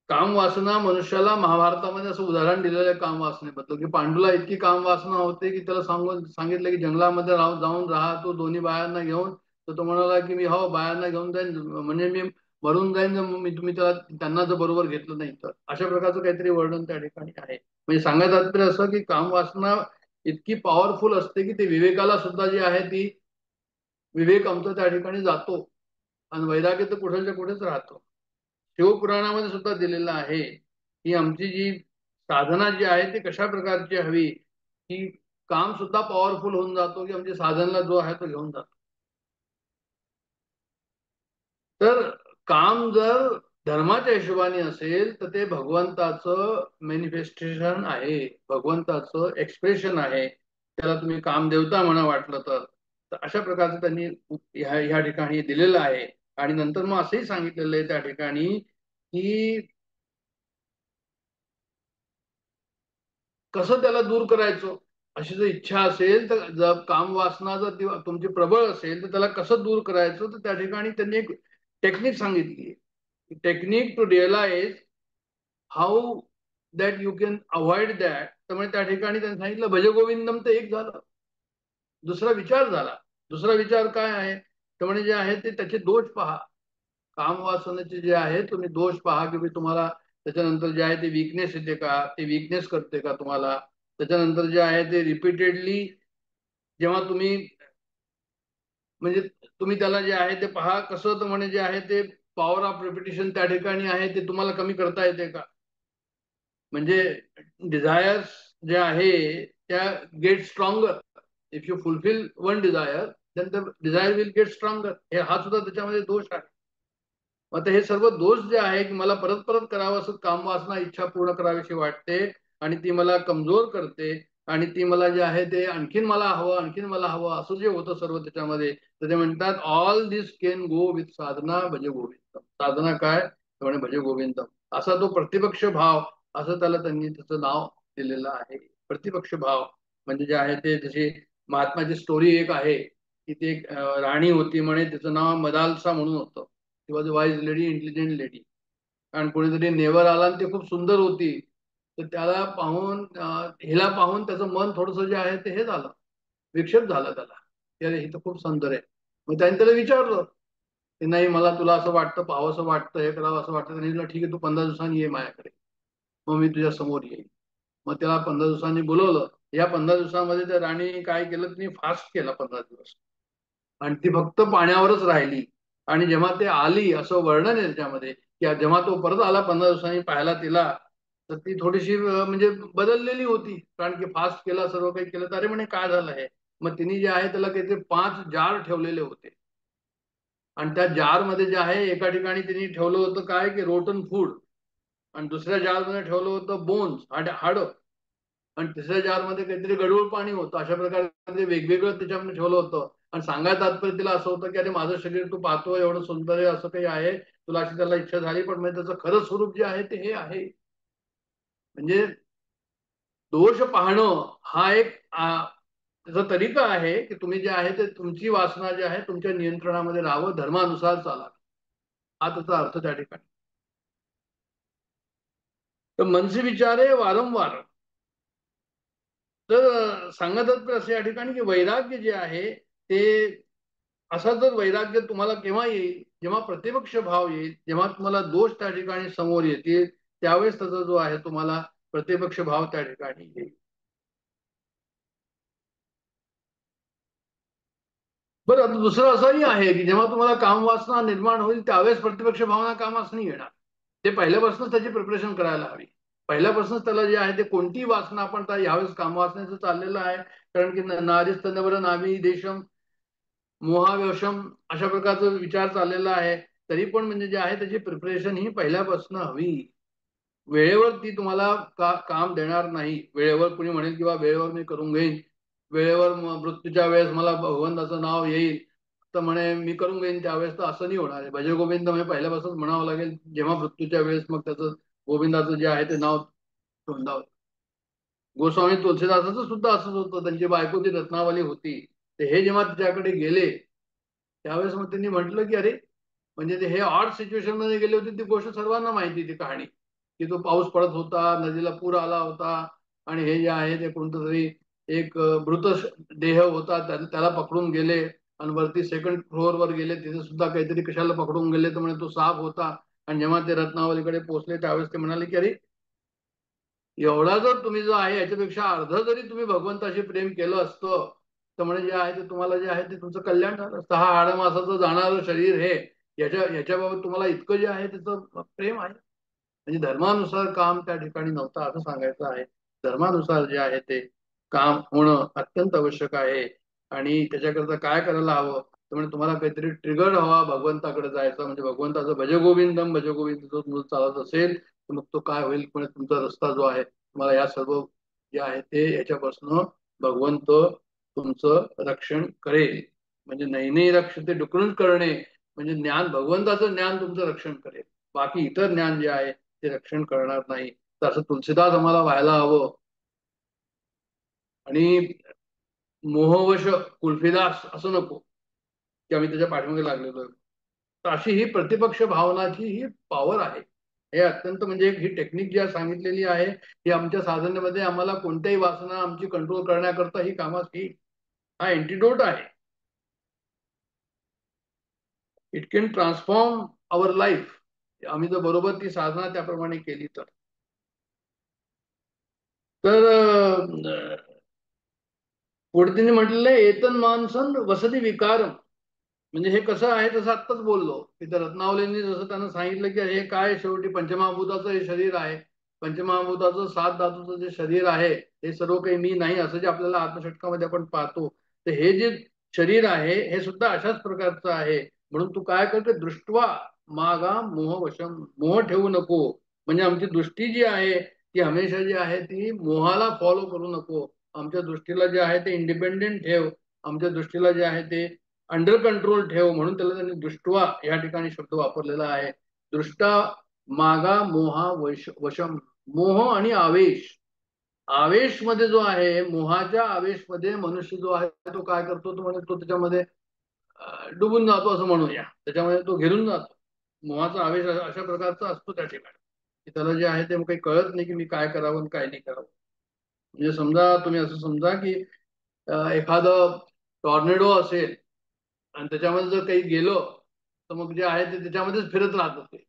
काम वासना मनुष्याला महाभारतामध्ये असं उदाहरण दिलेलं आहे काम वासनेबद्दल, की पांडूला इतकी काम वासना होते की त्याला सांगितलं की जंगलामध्ये जाऊन राहा तो दोन्ही बायांना घेऊन. तर तो म्हणाला की मी हो बायांना घेऊन जाईन, म्हणजे मी मरून जाईन मी तुम्ही त्यांना जर बरोबर घेतलं नाही तर. अशा प्रकारचं काहीतरी वर्णन त्या ठिकाणी आहे. म्हणजे सांगायचं तात्पर्य असं की काम वासना इतकी पॉवरफुल असते की ते विवेकाला सुद्धा जी आहे ती, विवेक आमचा त्या ठिकाणी जातो, आणि वैराग्य तर कुठेच्या कुठेच राहतो. शिवपुराणामध्ये सुद्धा दिलेलं आहे की आमची जी साधना जी आहे ती कशा प्रकारची हवी, की काम सुद्धा पॉवरफुल होऊन जातो, की आमच्या साधनला जो आहे तो घेऊन जातो. तर काम जर धर्माच्या हिशोबाने असेल तर ते भगवंताचं मॅनिफेस्टेशन आहे, भगवंताचं एक्सप्रेशन आहे. त्याला तुम्ही काम देवता म्हणा वाटलं तर. अशा प्रकारचं त्यांनी ह्या ठिकाणी दिलेलं आहे. आणि नंतर मग असंही सांगितलेलं आहे त्या ठिकाणी की कसं त्याला दूर करायचं. अशी जर इच्छा असेल तर, जर काम वासना जर तुमची प्रबळ असेल तर त्याला कसं दूर करायचं, तर त्या ठिकाणी त्यांनी एक टेक्निक सांगितली. Technique to realise how that you can avoid that. त्यामुळे त्या ठिकाणी त्यांनी सांगितलं भजगोविंदम, तर एक झालं. दुसरा विचार झाला. दुसरा विचार काय आहे, तर म्हणजे जे आहे ते त्याचे दोष पहा. काम वासनेचे जे आहे तुम्ही दोष पहा, की तुम्हाला त्याच्यानंतर जे आहे ते विकनेस येते का, ते विकनेस करते का तुम्हाला. त्याच्यानंतर जे आहे ते रिपीटेडली जेव्हा तुम्ही म्हणजे तुम्ही त्याला जे आहे ते पहा कसं, तर म्हणजे जे आहे ते पॉवर ऑफ रिपिटेशन त्या ठिकाणी आहे ते तुम्हाला कमी करता येते का? म्हणजे डिझायर्स जे आहे त्या get stronger. If you fulfil one desire then the desire will get stronger. हा सुद्धा त्याच्यामध्ये दोष आहे. आता हे सर्व दोष जे आहे की मला परत परत करावं असं काम वासना इच्छा पूर्ण करावीशी वाटते आणि ती मला कमजोर करते आणि ती मला जे आहे ते आणखीन मला हवं असं जे होतं सर्व त्याच्यामध्ये. तर ते म्हणतात all this can go with sadhana Bhaja Govindam. साधना काय म्हणे भज गोविंदम. असा तो प्रतिपक्ष भाव असं त्यांनी त्याचं नाव दिलेलं आहे. प्रतिपक्ष भाव म्हणजे जे आहे ते जशी महात्माची स्टोरी एक आहे की ती एक राणी होती म्हणे तिचं नाव मदालसा म्हणून होतं. ती was wise lady, intelligent lady. आणि कोणीतरी नेवर आला आणि ती खूप सुंदर होती. तर त्याला पाहून हिला पाहून त्याचं मन थोडंसं जे आहे ते हे झालं, विक्षेप झाला त्याला की अरे ही तर खूप सुंदर आहे. मग त्याने त्याला विचारलं की नाही मला तुला असं वाटतं, पाहावं असं वाटतं, हे करावं असं वाटतं. त्याने ठीक आहे तू 15 दिवसांनी ये माझ्याकडे, मग मी तुझ्या समोर येईल. मग त्याला 15 दिवसांनी बोलवलं. या 15 दिवसामध्ये त्या राणी काय केलं, तिने फास्ट केला 15 दिवस आणि ती फक्त पाण्यावरच राहिली. आणि जेव्हा ते आली असं वर्णन आहे त्याच्यामध्ये की जेव्हा तो परत आला 15 दिवसांनी पाहायला तिला, तर ती थोडीशी म्हणजे बदललेली होती कारण की फास्ट केला, सर्व काही केलं. तर अरे म्हणे काय झालं आहे. मग तिने जे आहे त्याला काहीतरी 5 जार ठेवलेले होते आणि त्या जार मध्ये जे आहे एका ठिकाणी तिने ठेवलं होतं काय की रोटन फूड आणि दुसऱ्या जार मध्ये ठेवलं होतं बोन्स, हाड, आणि तिसऱ्या जार मध्ये काहीतरी गढूळ पाणी होतं. अशा प्रकारे वेगवेगळं त्याच्यामध्ये ठेवलं होतं. आणि सांगायचं तात्पर्य तिला असं होतं की अरे माझं शरीर तू पाहतोय एवढं सुंदर आहे, असं काही आहे, तुला अशी त्याला इच्छा झाली, पण म्हणजे त्याचं खरं स्वरूप जे आहे ते हे आहे. म्हणजे दोष पाहणं हा एक त्याचा तरीका आहे की तुम्ही जे आहे ते तुमची वासना जे आहे तुमच्या नियंत्रणामध्ये राहावं, धर्मानुसार चाला, हा त्याचा अर्थ त्या ठिकाणी. तर मनसे विचारे वारंवार. तर सांगतच असं या ठिकाणी की वैराग्य जे आहे ते असा जर वैराग्य तुम्हाला केव्हा येईल, जेव्हा प्रतिपक्ष भाव येईल, जेव्हा तुम्हाला दोष त्या ठिकाणी समोर येतील, त्यावेळेस त्याचा जो आहे तुम्हाला प्रतिपक्ष भाव त्या ठिकाणी येईल. बरं, आता दुसरं असंही आहे की जेव्हा तुम्हाला कामवासना निर्माण होईल त्यावेळेस प्रतिपक्ष भावना कामास नाही येणार. ते पहिल्यापासूनच त्याची प्रिपरेशन करायला हवी. पहिल्यापासूनच त्याला जे आहे ते कोणती वासना आपण यावेळेस कामवासनेचं चाललेलं आहे. कारण की नारी स्तनवर नामी देशम मोहाव्यवशम अशा प्रकारचा विचार चाललेला आहे. तरी पण म्हणजे जे आहे त्याची प्रिपरेशन ही पहिल्यापासून हवी. वेळेवर ती तुम्हाला काम देणार नाही. वेळेवर कुणी म्हणेल किंवा वेळेवर मी करून घेईन, वेळेवर मृत्यूच्या वेळेस मला भगवंताचं नाव येईल तर म्हणे मी करून घेईन त्यावेळेस, तर असं नाही होणार आहे. भज गोविंद म्हणजे पहिल्यापासून म्हणावं लागेल. जेव्हा मृत्यूच्या वेळेस मग त्याचं गोविंदाचं जे आहे ते नाव तोंडावं. गोस्वामी तुलसीदासाचं सुद्धा असंच होतं. त्यांची बायको ती रत्नावली होती. ते हे जेव्हा तिच्याकडे गेले त्यावेळेस मग त्यांनी म्हटलं की अरे म्हणजे ते हे ऑड सिच्युएशन मध्ये गेले होते. ती गोष्ट सर्वांना माहिती, ती कहाणी की तो पाऊस पडत होता, नदीला पूर आला होता आणि हे जे आहे ते कोणतं तरी एक मृत देह होता, त्याला पकडून गेले आणि वरती सेकंड फ्लोअर वर गेले, तिथे सुद्धा काहीतरी कशाला पकडून गेले तर म्हणे तो साप होता. आणि जेव्हा ते रत्नावलीकडे पोहोचले त्यावेळेस ते म्हणाले की अरे एवढा जर तुम्ही जो आहे याच्यापेक्षा अर्ध जरी तुम्ही भगवंताशी प्रेम केलं असतं तर म्हणजे जे आहे ते तुम्हाला जे आहे ते तुमचं कल्याण झालं असतं. हा आडमासाचं जाणारं शरीर हे याच्याबाबत तुम्हाला इतकं जे आहे त्याचं प्रेम आहे. म्हणजे धर्मानुसार काम त्या ठिकाणी नव्हतं असं सांगायचं आहे. धर्मानुसार जे आहे ते काम होणं अत्यंत आवश्यक आहे. आणि त्याच्याकरता काय करायला हवं तर म्हणजे तुम्हाला काहीतरी ट्रिगर हवा भगवंताकडे जायचं. म्हणजे भगवंताचं भजगोविंदम भजगोविंद जो तुमचं चालत असेल तर मग तो काय होईल, पण तुमचा रस्ता जो आहे तुम्हाला या सर्व जे आहे ते याच्यापासून भगवंत तुमचं रक्षण करेल. म्हणजे नैने रक्षते डुकरून करणे म्हणजे ज्ञान, भगवंताचं ज्ञान तुमचं रक्षण करेल. बाकी इतर ज्ञान जे आहे ते रक्षण करणार नाही. तर असं तुलसीदास आम्हाला व्हायला हवं. आणि मोहवश कुल्फीदास असं नको की आम्ही त्याच्या पाठीमागे लागलेलो. तर अशी ही प्रतिपक्ष भावनाची ही पॉवर आहे. हे अत्यंत म्हणजे ही टेक्निक जी सांगितलेली आहे ही आमच्या साधनेमध्ये आम्हाला कोणत्याही वासना आमची कंट्रोल करण्याकरता ही कामास ही हा एंटीडोट आहे. It can transform our life. आम्ही जर बरोबर ती साधना त्याप्रमाणे केली तर पुढे तिने म्हटलेलं आहे एतन मानसन वसती विकारम. म्हणजे हे कसं आहे तसं आत्ताच बोललो की त्या रत्नावलींनी जसं त्यांना सांगितलं की हे काय शेवटी पंचमहाभूताचं हे शरीर आहे, पंचमहाभूताचं 7 धातूचं जे शरीर आहे हे सर्व काही मी नाही, असं जे आपल्याला आत्मषटकामध्ये आपण पाहतो. तर हे जे शरीर आहे हे सुद्धा अशाच प्रकारचं आहे. म्हणून तू काय करते, दृष्टवा मागा मोह वशम, मोह ठेवू नको. म्हणजे आमची दृष्टी जी आहे ती हमेशा जी आहे ती मोहाला फॉलो करू नको. आमच्या दृष्टीला जे आहे ते इंडिपेंडेंट ठेव. आमच्या दृष्टीला जे आहे ते अंडर कंट्रोल ठेव. म्हणून त्याला त्यांनी दृष्टवा या ठिकाणी शब्द वापरलेला आहे. दृष्टा मागा मोहा वशम. मोह आणि आवेश, आवेश मध्ये जो आहे, मोहाच्या आवेश मध्ये मनुष्य जो आहे तो काय करतो, तो म्हणजे तो त्याच्यामध्ये डुबून जातो असं म्हणूया. त्याच्यामध्ये तो घेरून जातो. मोहाचा आवेश अशा प्रकारचा असतो त्या ठिकाणी की त्याला जे आहे ते काही कळत नाही की मी काय करावं आणि काय नाही करावं. म्हणजे समजा तुम्ही असं समजा की एखादं टॉर्नेडो असेल आणि त्याच्यामध्ये जर काही गेलं तर मग जे आहे ते त्याच्यामध्येच फिरत राहतं. ते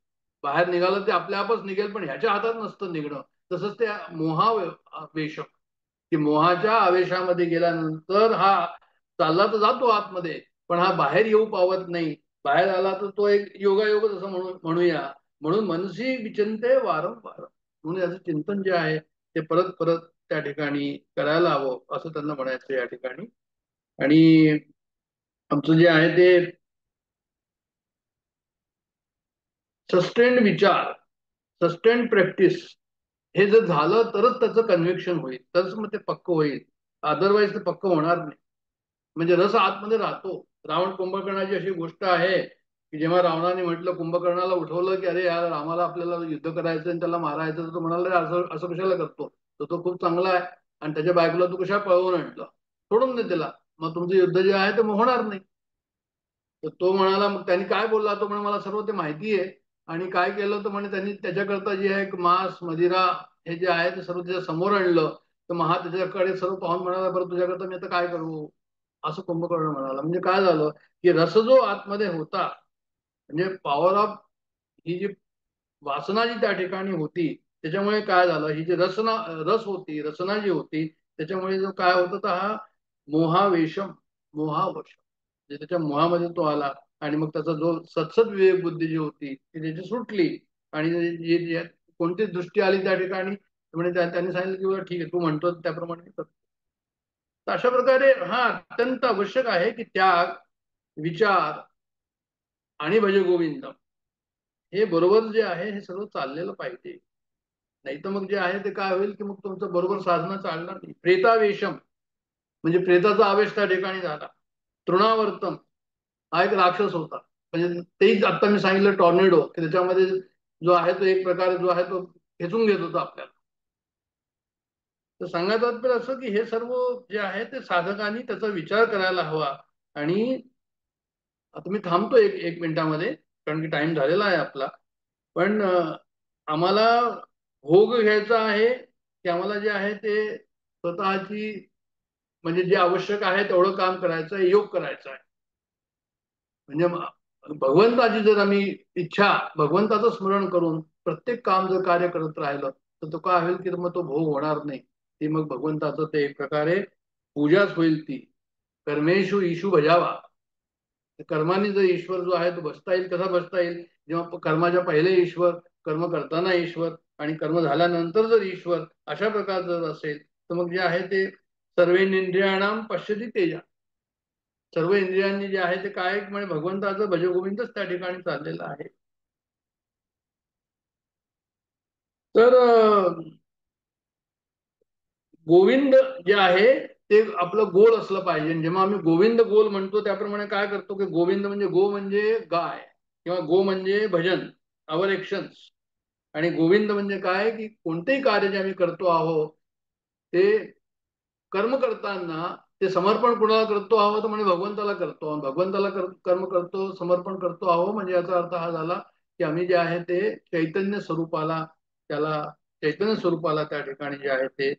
बाहेर निघालं ते आपल्या आपच निघेल, पण ह्याच्या हातात नसतं निघणं. तसंच ते मोहावेश की मोहाच्या आवेशामध्ये गेल्यानंतर हा चालला तर जातो आतमध्ये, पण हा बाहेर येऊ पावत नाही. बाहेर आला तर तो एक योगायोग असं म्हणूया. म्हणून मनसी विचिंते वारंवार, म्हणून याचं चिंतन जे आहे ते परत परत त्या ठिकाणी करायला हवं असं त्यांना म्हणायचं या ठिकाणी. आणि आमचं जे आहे ते सस्टेन्ड विचार, सस्टेन्ड प्रॅक्टिस हे जर झालं तरच त्याचं कन्व्हिक्शन होईल, तरच मग ते पक्क होईल. अदरवाईज ते पक्क होणार नाही. म्हणजे रस आतमध्ये राहतो. रावण कुंभकर्णाची अशी गोष्ट आहे की जेव्हा रावणाने म्हटलं, कुंभकर्णाला उठवलं की अरे यार आम्हाला आपल्याला युद्ध करायचं आणि त्याला मारायचं, तर तो म्हणाला असं असं कशाला करतो, तो खूप चांगला आहे आणि त्याच्या बायकोला तू कशा पळवून आणलं, सोडून दे त्याला, मग तुमचं युद्ध जे आहे ते मग होणार नाही. तर तो म्हणाला, मग त्यांनी काय बोलला, तो म्हणे मला सर्व ते माहिती आहे. आणि काय केलं तर म्हणे त्यांनी त्याच्याकरता जे आहे मांस मदिरा हे जे आहे ते सर्व त्याच्या समोर आणलं. तर मग हा त्याच्याकडे सर्व पाहून म्हणाला, बरं तुझ्याकरता मी आता काय करू, असं कुंभकर्ण म्हणाला. म्हणजे काय झालं की रस जो आतमध्ये होता, म्हणजे पॉवर ऑफ ही जी वासना जी त्या ठिकाणी होती, त्याच्यामुळे काय झालं, ही जी रस होती, रसना जी होती, त्याच्यामुळे जो काय होतं तर हा मोहावेशम, मोहावश, म्हणजे त्याच्या मोहामध्ये तो आला. आणि मग त्याचा जो सत्सद विवेक बुद्धी जी होती ती त्याची सुटली. आणि कोणतीच दृष्टी आली त्या ठिकाणी, म्हणजे त्यांनी सांगितलं की बरं ठीक आहे, तू म्हणतो त्याप्रमाणे करतो. तर अशा प्रकारे हा अत्यंत आवश्यक आहे की त्याग, विचार आणि भज गोविंद हे बरोबर जे आहे हे सगळं चाललेलं पाहिजे. नाही तर मग जे आहे ते काय होईल की मग तुमचं बरोबर साधना चालणार नाही. प्रेतावेशम म्हणजे प्रेताचा आवेश त्या ठिकाणी झाला. तृणावर्तन हा एक राक्षस होता. म्हणजे तेच आता मी सांगितलं टॉर्नेडो, की त्याच्यामध्ये जो आहे तो एक प्रकारे जो आहे तो खेचून घेत होता आपल्याला. तर सांगायचं तात्पर्य असं की हे सर्व जे आहे ते साधकांनी त्याचा विचार करायला हवा. आणि आता मी थांबतो एक एक मिनिटामध्ये, कारण की टाइम झालेला आहे आपला. पण आम्हाला भोग घ्यायचा आहे की आम्हाला जे आहे ते स्वतःची म्हणजे जे आवश्यक आहे तेवढं काम करायचं आहे, योग करायचा आहे. म्हणजे भगवंताची जर आम्ही इच्छा, भगवंताचं स्मरण करून प्रत्येक काम जर कार्य करत राहिलं तर तो काय होईल की मग तो भोग होणार नाही. ती मग भगवंताचं ते एक प्रकारे पूजाच होईल. ती कर्मेशु ईशू भजावा, कर्माने जर ईश्वर जो आहे तो बसता येईल. कसा बसता येईल, जेव्हा कर्माच्या पहिले ईश्वर, कर्म करताना ईश्वर आणि कर्म झाल्यानंतर जर ईश्वर, अशा प्रकारचं जर असेल तर मग जे आहे ते सर्वेंद्रियाणाम पश्यती तेजा, सर्व इंद्रियांनी जे आहे ते काय म्हणजे भगवंताचं भजगोविंदच त्या ठिकाणी चाललेलं आहे. तर गोविंद जे आहे ते आपलं गोल असलं पाहिजे. जेव्हा आम्ही गोविंद गोल म्हणतो त्याप्रमाणे काय करतो की गोविंद म्हणजे गो म्हणजे गाय, किंवा गो म्हणजे भजन, अवर एक्शन्स. आणि गोविंद म्हणजे काय की कोणतेही कार्य जे आम्ही करतो आहोत ते कर्म करताना ते समर्पण कुणाला करतो आहोत, म्हणजे भगवंताला करतो. भगवंताला कर्म करतो, समर्पण करतो आहोत, म्हणजे याचा अर्थ हा झाला की आम्ही जे आहे ते चैतन्य स्वरूपाला, त्याला चैतन्य स्वरूपाला त्या ठिकाणी जे आहे ते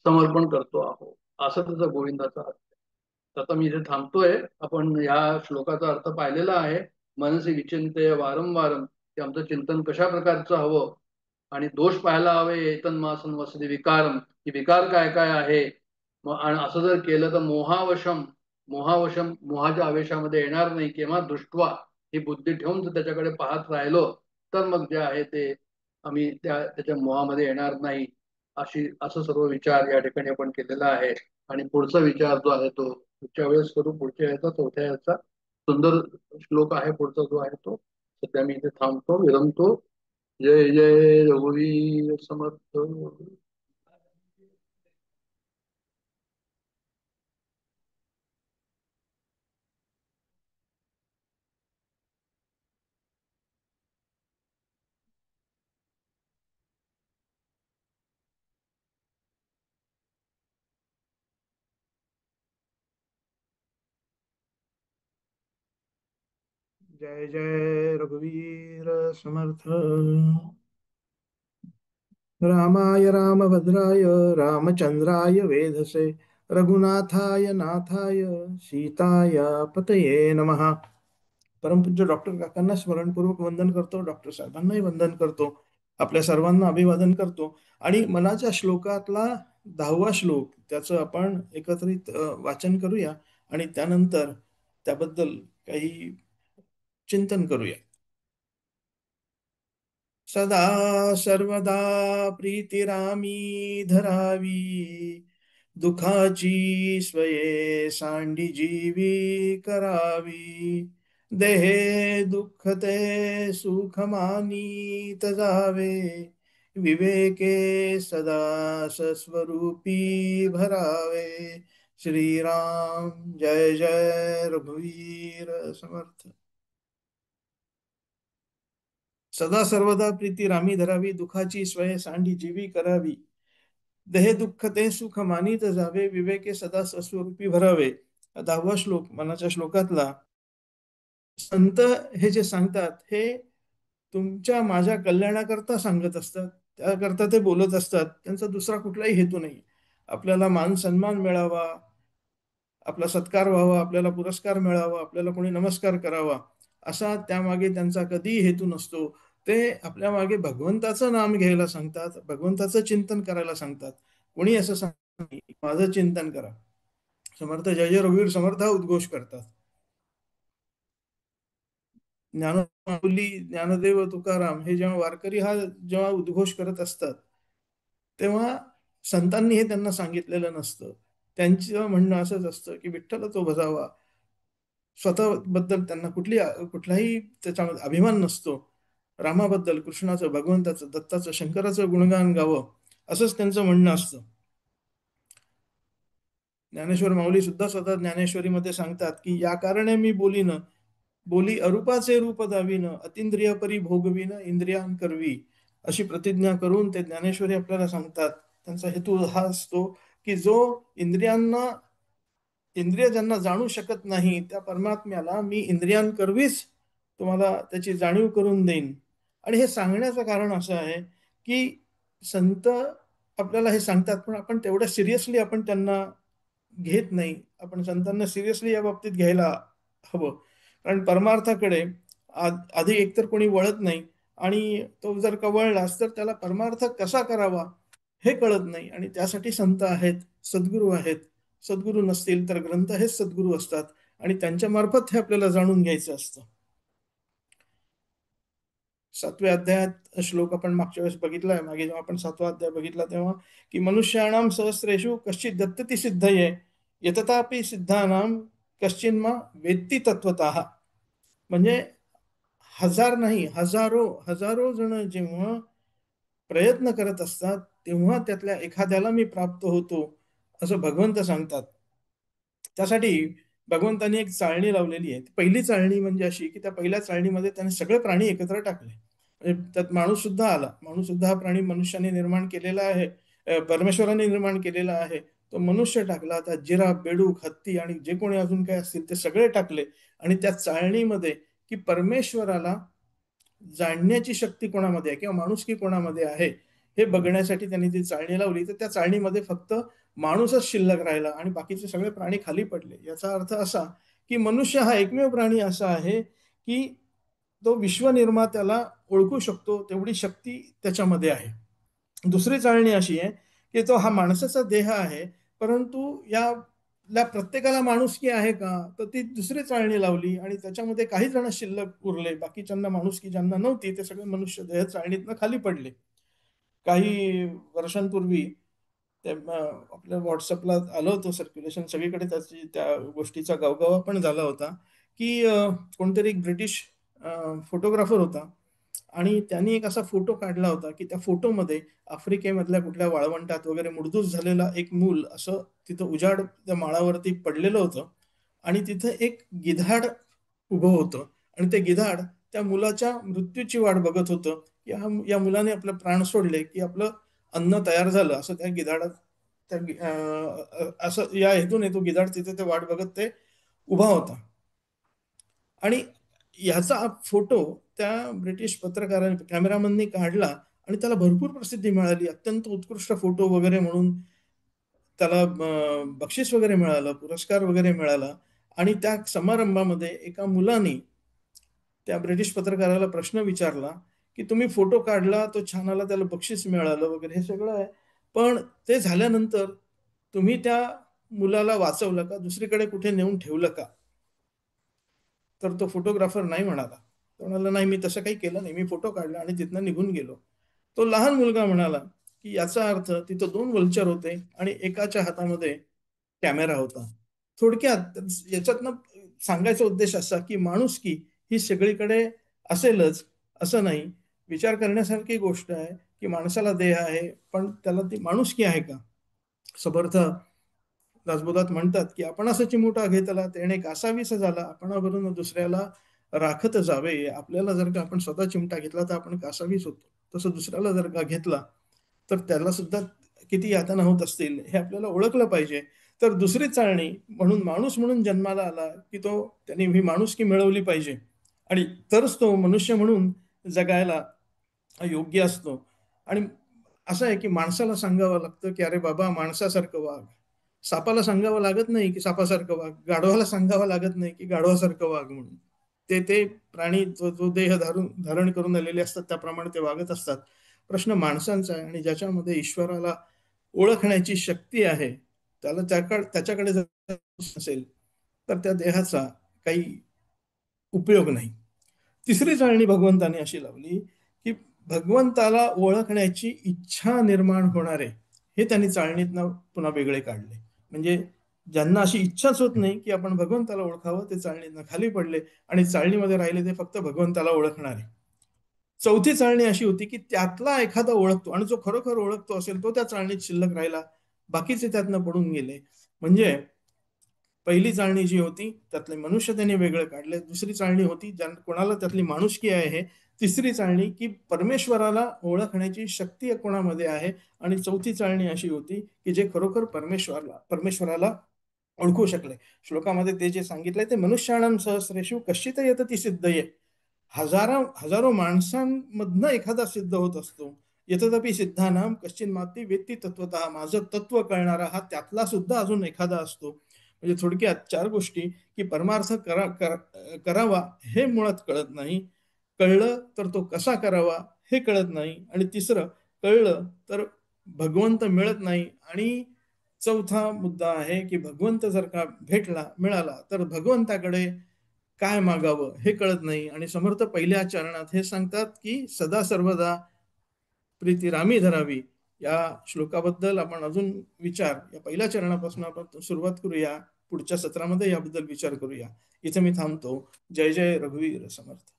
समर्पण करतो आहोत. असं त्याचा गोविंदाचा अर्थ. आता मी इथे थांबतोय. आपण या श्लोकाचा अर्थ पाहिलेला आहे. मनसी विचिंतय वारंवारम, की आमचं चिंतन कशा प्रकारचं हवं आणि दोष पाहायला हवे. एतन्मासन वसती विकारम, की विकार काय काय आहे. आणि असं जर केलं तर मोहावशम, मोहाच्या आवेशामध्ये येणार नाही, किंवा दृष्टवा ही बुद्धी ठेवून जर त्याच्याकडे पाहत राहिलो तर मग जे आहे ते आम्ही त्याच्या मोहामध्ये येणार नाही. असं सर्व विचार या ठिकाणी आपण केलेला आहे. आणि पुढचा विचार जो आहे तो पुढच्या वेळेस करू. पुढच्या याचा, चौथ्या याचा सुंदर श्लोक आहे पुढचा जो आहे तो. सध्या मी इथे थांबतो, विरमतो. जय जय रघुवीर समर्थ. जय जय रघुवीर समर्थ. रामाय रामभद्राय रामचंद्राय वेधसे रघुनाथाय नाथाय सीताय पतये नमः. परमपूज्य डॉक्टर काकांना स्मरणपूर्वक वंदन करतो. डॉक्टर साहेबांनाही वंदन करतो. आपल्या सर्वांना अभिवादन करतो. आणि मनाच्या श्लोकातला 10वा श्लोक त्याचं आपण एकत्रित वाचन करूया आणि त्यानंतर त्याबद्दल काही चिंतन करूया. सदा सर्वदा प्रीतिरामी धरावी, दुखाची स्वये सांडी जीवी करावी. देहे दुःखते सुख मानीत जावे, विवेके सदा सस्वरूपी भरावे. श्रीराम जय जय रघुवीर समर्थ. सदा सर्वदा प्रीती रामी धरावी, दुखाची स्वय सांडी जीवी करावी. देहे दुःख ते सुख मानीत जावे, विवेके सदा सस्वरूपी भरावे. 10वा श्लोक मनाच्या श्लोकातला. संत हे जे सांगतात हे तुमच्या माझ्या कल्याणाकरता सांगत असतात, त्याकरता ते बोलत असतात. त्यांचा दुसरा कुठलाही हेतू नाही. आपल्याला मान सन्मान मिळावा, आपला सत्कार व्हावा, आपल्याला पुरस्कार मिळावा, आपल्याला कोणी नमस्कार करावा, असा त्यामागे त्यांचा कधीही हेतू नसतो. ते आपल्या मागे भगवंताचं नाम घ्यायला सांगतात, भगवंताचं चिंतन करायला सांगतात. कोणी असं सांग माझं चिंतन करा. समर्थ जय जय रघुवीर समर्थ हा उद्घोष करतात. ज्ञानोली ज्ञानदेव तुकाराम हे जेव्हा वारकरी हा जेव्हा उद्घोष करत असतात तेव्हा संतांनी हे त्यांना सांगितलेलं नसतं. त्यांचं म्हणणं असंच असतं की विठ्ठल तो भजावा. स्वतःबद्दल त्यांना कुठलाही त्याच्यामध्ये अभिमान नसतो. रामाबद्दल, कृष्णाचं, भगवंताचं, दत्ताचं, शंकराचं गुणगान गावं असंच त्यांचं म्हणणं असतं. ज्ञानेश्वर माऊली सुद्धा स्वतः ज्ञानेश्वरीमध्ये सांगतात की या कारणे मी बोलीन, बोली अरूपाचे रूप दावीन, अतिंद्रिय परी भोगवीन, इंद्रियां करवी. अशी प्रतिज्ञा करून ते ज्ञानेश्वरी आपल्याला सांगतात. त्यांचा हेतू हा असतो की जो इंद्रिय ज्यांना जाणू शकत नाही त्या परमात्म्याला मी इंद्रियांकरवीच तुम्हाला त्याची जाणीव करून देईन. आणि हे सांगण्याचं कारण असं आहे की संत आपल्याला हे सांगतात, पण आपण तेवढं सिरियसली आपण त्यांना घेत नाही. आपण संतांना सिरियसली या बाबतीत घ्यायला हवं. कारण परमार्थाकडे आधी एकतर कोणी वळत नाही, आणि तो जर का वळलाच तर त्याला परमार्थ कसा करावा हे कळत नाही. आणि त्यासाठी संत आहेत, सद्गुरू आहेत. सद्गुरू नसतील तर ग्रंथ हेच सद्गुरू असतात, आणि त्यांच्या मार्फत हे आपल्याला जाणून घ्यायचं असतं. 7व्या अध्यायात श्लोक आपण मागच्या वेळेस बघितलाय. मागे जेव्हा आपण 7वा अध्याय बघितला तेव्हा की मनुष्याणाम सहस्रेषु कश्चित दत्तती सिद्धये, यततापि सिद्धानाम कश्चिन्मा वेत्ती तत्वतः. म्हणजे हजार नाही, हजारो जण जेव्हा प्रयत्न करत असतात तेव्हा त्यातल्या एखाद्याला मी प्राप्त होतो, असं भगवंत सांगतात. त्यासाठी भगवंतांनी एक चाळणी लावलेली आहे. पहिली चाळणी म्हणजे अशी की त्या पहिल्या चाळणीमध्ये त्याने सगळे प्राणी एकत्र टाकले. म्हणजे त्यात माणूस सुद्धा आला. माणूस सुद्धा हा प्राणी मनुष्याने निर्माण केलेला आहे, परमेश्वराने निर्माण केलेला आहे. तो मनुष्य टाकला. त्यात जिराफ, बेडूक, हत्ती आणि जे कोणी अजून काय असतील ते सगळे टाकले. आणि त्या चाळणीमध्ये की परमेश्वराला जाणण्याची शक्ती कोणामध्ये आहे किंवा माणुसकी कोणामध्ये आहे हे बघण्यासाठी त्यांनी ती चाळणी लावली. तर त्या चाळणीमध्ये फक्त माणूसच शिल्लक राहिला आणि बाकीचे सगळे प्राणी खाली पडले. याचा अर्थ असा की मनुष्य हा एकमेव प्राणी असा आहे की तो विश्वनिर्मात्याला ओळखू शकतो, तेवढी शक्ती त्याच्यामध्ये आहे. दुसरी चाळणी अशी आहे की तो हा माणसाचा देह आहे, परंतु या प्रत्येकाला माणुसकी आहे का, तर ती दुसरी चाळणी लावली आणि त्याच्यामध्ये काही जण शिल्लक उरले, बाकीच्यांना माणुसकी ज्यांना नव्हती ते सगळे मनुष्य देह चाळणीतनं खाली पडले. काही वर्षांपूर्वी ते आपल्या व्हॉट्सअपला आलं होतं सर्क्युलेशन, सगळीकडे त्या गोष्टीचा गवगवा पण झाला होता की कोणतरी एक ब्रिटिश फोटोग्राफर होता आणि त्यांनी एक असा फोटो काढला होता की त्या फोटोमध्ये आफ्रिकेमधल्या कुठल्या वाळवंटात वगैरे मुडदूस झालेला एक मूल असं तिथं उजाड त्या माळावरती पडलेलं होतं आणि तिथं एक गिधाड उभं होतं आणि ते गिधाड त्या मुलाच्या मृत्यूची वाट बघत होतं. या मुलाने आपलं प्राण सोडले की आपलं अन्न तयार झालं असं त्या गिधाडात असं या हेतून तो गिधाड तिथे ते वाट बघत ते उभा होता आणि ह्याचा फोटो त्या ब्रिटिश पत्रकाराने कॅमेरामननी काढला आणि त्याला भरपूर प्रसिद्धी मिळाली. अत्यंत उत्कृष्ट फोटो वगैरे म्हणून त्याला बक्षीस वगैरे मिळालं, पुरस्कार वगैरे मिळाला आणि त्या समारंभामध्ये एका मुलाने त्या ब्रिटिश पत्रकाराला प्रश्न विचारला की तुम्ही फोटो काढला, तो छान आला, त्याला बक्षीस मिळालं वगैरे हे सगळं आहे, पण ते झाल्यानंतर तुम्ही त्या मुलाला वाचवलं का, दुसरीकडे कुठे नेऊन ठेवलं का? तर तो फोटोग्राफर नाही म्हणाला. तो म्हणाला नाही, मी तसं काही केलं नाही, मी फोटो काढला आणि तिथनं निघून गेलो. तो लहान मुलगा म्हणाला की याचा अर्थ तिथं 2 वल्चर होते आणि एकाच्या हातामध्ये कॅमेरा होता. थोडक्यात याच्यातनं सांगायचा उद्देश असा की माणुसकी ही सगळीकडे असेलच असं नाही. विचार करण्यासारखी गोष्ट आहे की माणसाला देह आहे, पण त्याला ती माणुसकी आहे का? समर्थ दासबोधात म्हणतात की आपण असं चिमुटा घेतला तेणे कासावीस झाला, आपणावरून दुसऱ्याला राखत जावे. आपल्याला जर का आपण स्वतः चिमटा घेतला तर आपण कासावीस होतो, तसं दुसऱ्याला जर का घेतला तर त्याला सुद्धा किती यातना होत असतील हे आपल्याला ओळखलं पाहिजे. तर दुसरी चाळणी म्हणून माणूस म्हणून जन्माला आला की तो त्यांनी ही माणुसकी मिळवली पाहिजे आणि तरच तो मनुष्य म्हणून जगायला योग्य असतो. आणि असं आहे की माणसाला सांगावं लागतं की अरे बाबा माणसासारखं वाग. सापाला सांगावं लागत नाही की सापासारखं वाग, गाढवाला सांगावं लागत नाही की गाढवासारखं वाग म्हणून. ते ते प्राणी जो देह धारण करून आलेले असतात त्याप्रमाणे ते वागत असतात. प्रश्न माणसांचा आहे आणि ज्याच्यामध्ये ईश्वराला ओळखण्याची शक्ती आहे, त्याच्याकडे जर असेल तर त्या देहाचा काही उपयोग नाही. तिसरी चाळणी भगवंताने अशी लावली की भगवंताला ओळखण्याची इच्छा निर्माण होणारे हे त्यांनी चाळणीतनं पुन्हा वेगळे काढले. म्हणजे ज्यांना अशी इच्छाच होत नाही की आपण भगवंताला ओळखावं ते चाळणीतनं खाली पडले आणि चाळणीमध्ये राहिले ते फक्त भगवंताला ओळखणारे. चौथी चाळणी अशी होती की त्यातला एखादा ओळखतो आणि जो खरोखर ओळखतो असेल तो त्या चाळणीत शिल्लक राहिला, बाकीचे त्यातनं पडून गेले. म्हणजे पहिली चाळणी जी होती त्यातले मनुष्य त्यांनी वेगळं काढले, दुसरी चाळणी होती ज्या कोणाला त्यातली माणुसकी आहे, तिसरी चाळणी की परमेश्वराला ओळखण्याची शक्ती कोणामध्ये आहे आणि चौथी चाळणी अशी होती की जे खरोखर परमेश्वराला ओळखू शकले. श्लोकामध्ये ते जे सांगितलंय ते मनुष्याणां सहस्रेषु कश्चित यतती सिद्धये. हजारो हजारो माणसांमधनं एखादा सिद्ध होत असतो. यतदपि सिद्धानाम कश्चिन माती वेत्ती तत्वतः. माझं तत्व कळणारा हा त्यातला सुद्धा अजून एखादा असतो. म्हणजे थोडक्यात 4 गोष्टी की परमार्थ करावा हे मुळात कळत नाही, कळलं तर तो कसा करावा हे कळत नाही आणि तिसरं कळलं तर भगवंत मिळत नाही आणि चौथा मुद्दा आहे की भगवंत जर का मिळाला तर भगवंताकडे काय मागावं हे कळत नाही. आणि समर्थ पहिल्या चरणात हे सांगतात की सदा सर्वदा प्रीती रामी धरावी. या श्लोकाबद्दल आपण अजून या पहिल्या चरणापासून आपण सुरुवात करूया. पुढच्या सत्रामध्ये याबद्दल विचार करूया. इथे मी थांबतो. जय जय रघुवीर समर्थ.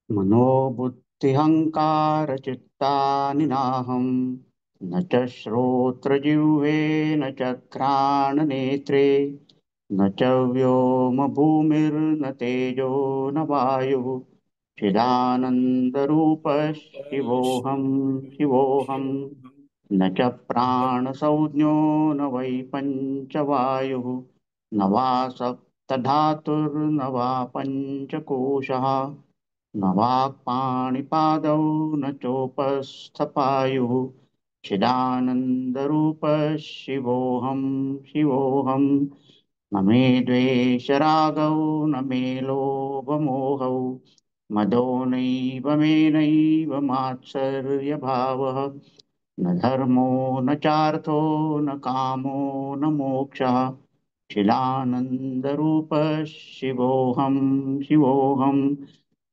मनोबुद्धिहंकार चित्तानि नाहं न च श्रोत्रजिह्वे न च घ्राणनेत्रे न च व्योमभूमिर्न तेजो न वायुः चिदानन्दरूपः शिवोऽहं शिवोऽहं न च प्राणसंज्ञो न वै पञ्चवायुः न वा सप्तधातुर्न वा पञ्चकोशः न वाक्पाणिपादौ न चोपस्थपायुः चिदानन्दरूपः शिवोऽहं शिवोऽहं न मे द्वेषरागौ न मे लोभमोहौ मदो नैव मे नैव मात्सर्यभावः न धर्मो न चार्थो न कामो न मोक्षः चिदानन्दरूपः शिवोऽहं शिवोऽहं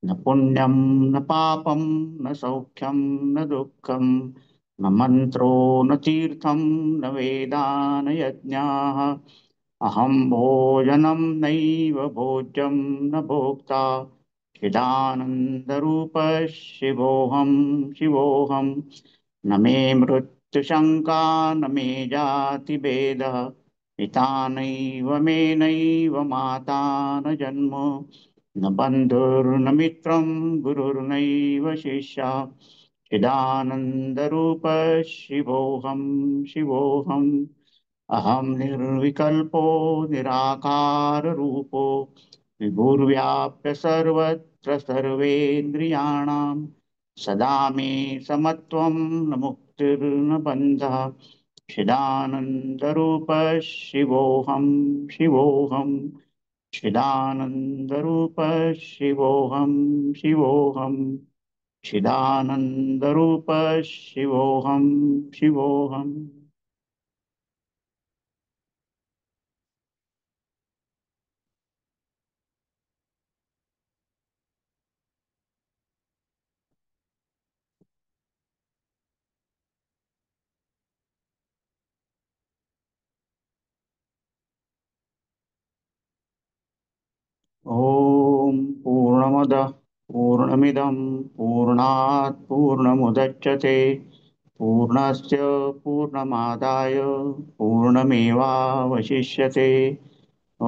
न पुण्यं न पापं न सौख्यं न दुःखं न मन्त्रो न तीर्थं न वेदा न यज्ञाः अहं भोजनं नैव भोज्यं न भोक्ता चिदानन्दरूपः शिवोऽहं शिवोऽहं न मे मृत्युशङ्का न मे जातिभेदः पिता नैव मे नैव माता न जन्म न बन्धुर्न मित्रं गुरुर्नैव शिष्या चिदानन्दरूपः शिवोऽहं शिवोऽहम् अहं निर्विकल्पो निराकाररूपो विभुर्व्याप्य सर्वत्र सर्वेन्द्रियाणां सदा मे समत्वं न मुक्तिर्न बन्धः चिदानन्दरूपः शिवोऽहं शिवोऽहम् चिदानन्दरूपः शिवोऽहं शिवोऽहम् चिदानन्दरूपः शिवोऽहं शिवोऽहम् ॐ पूर्णमदः पूर्णमिदं पूर्णात् पूर्णमुदच्यते पूर्णस्य पूर्णमादाय पूर्णमेवावशिष्यते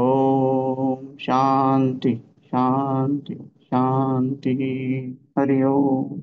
ॐ शान्ति शान्ति शान्तिः हरि ओम्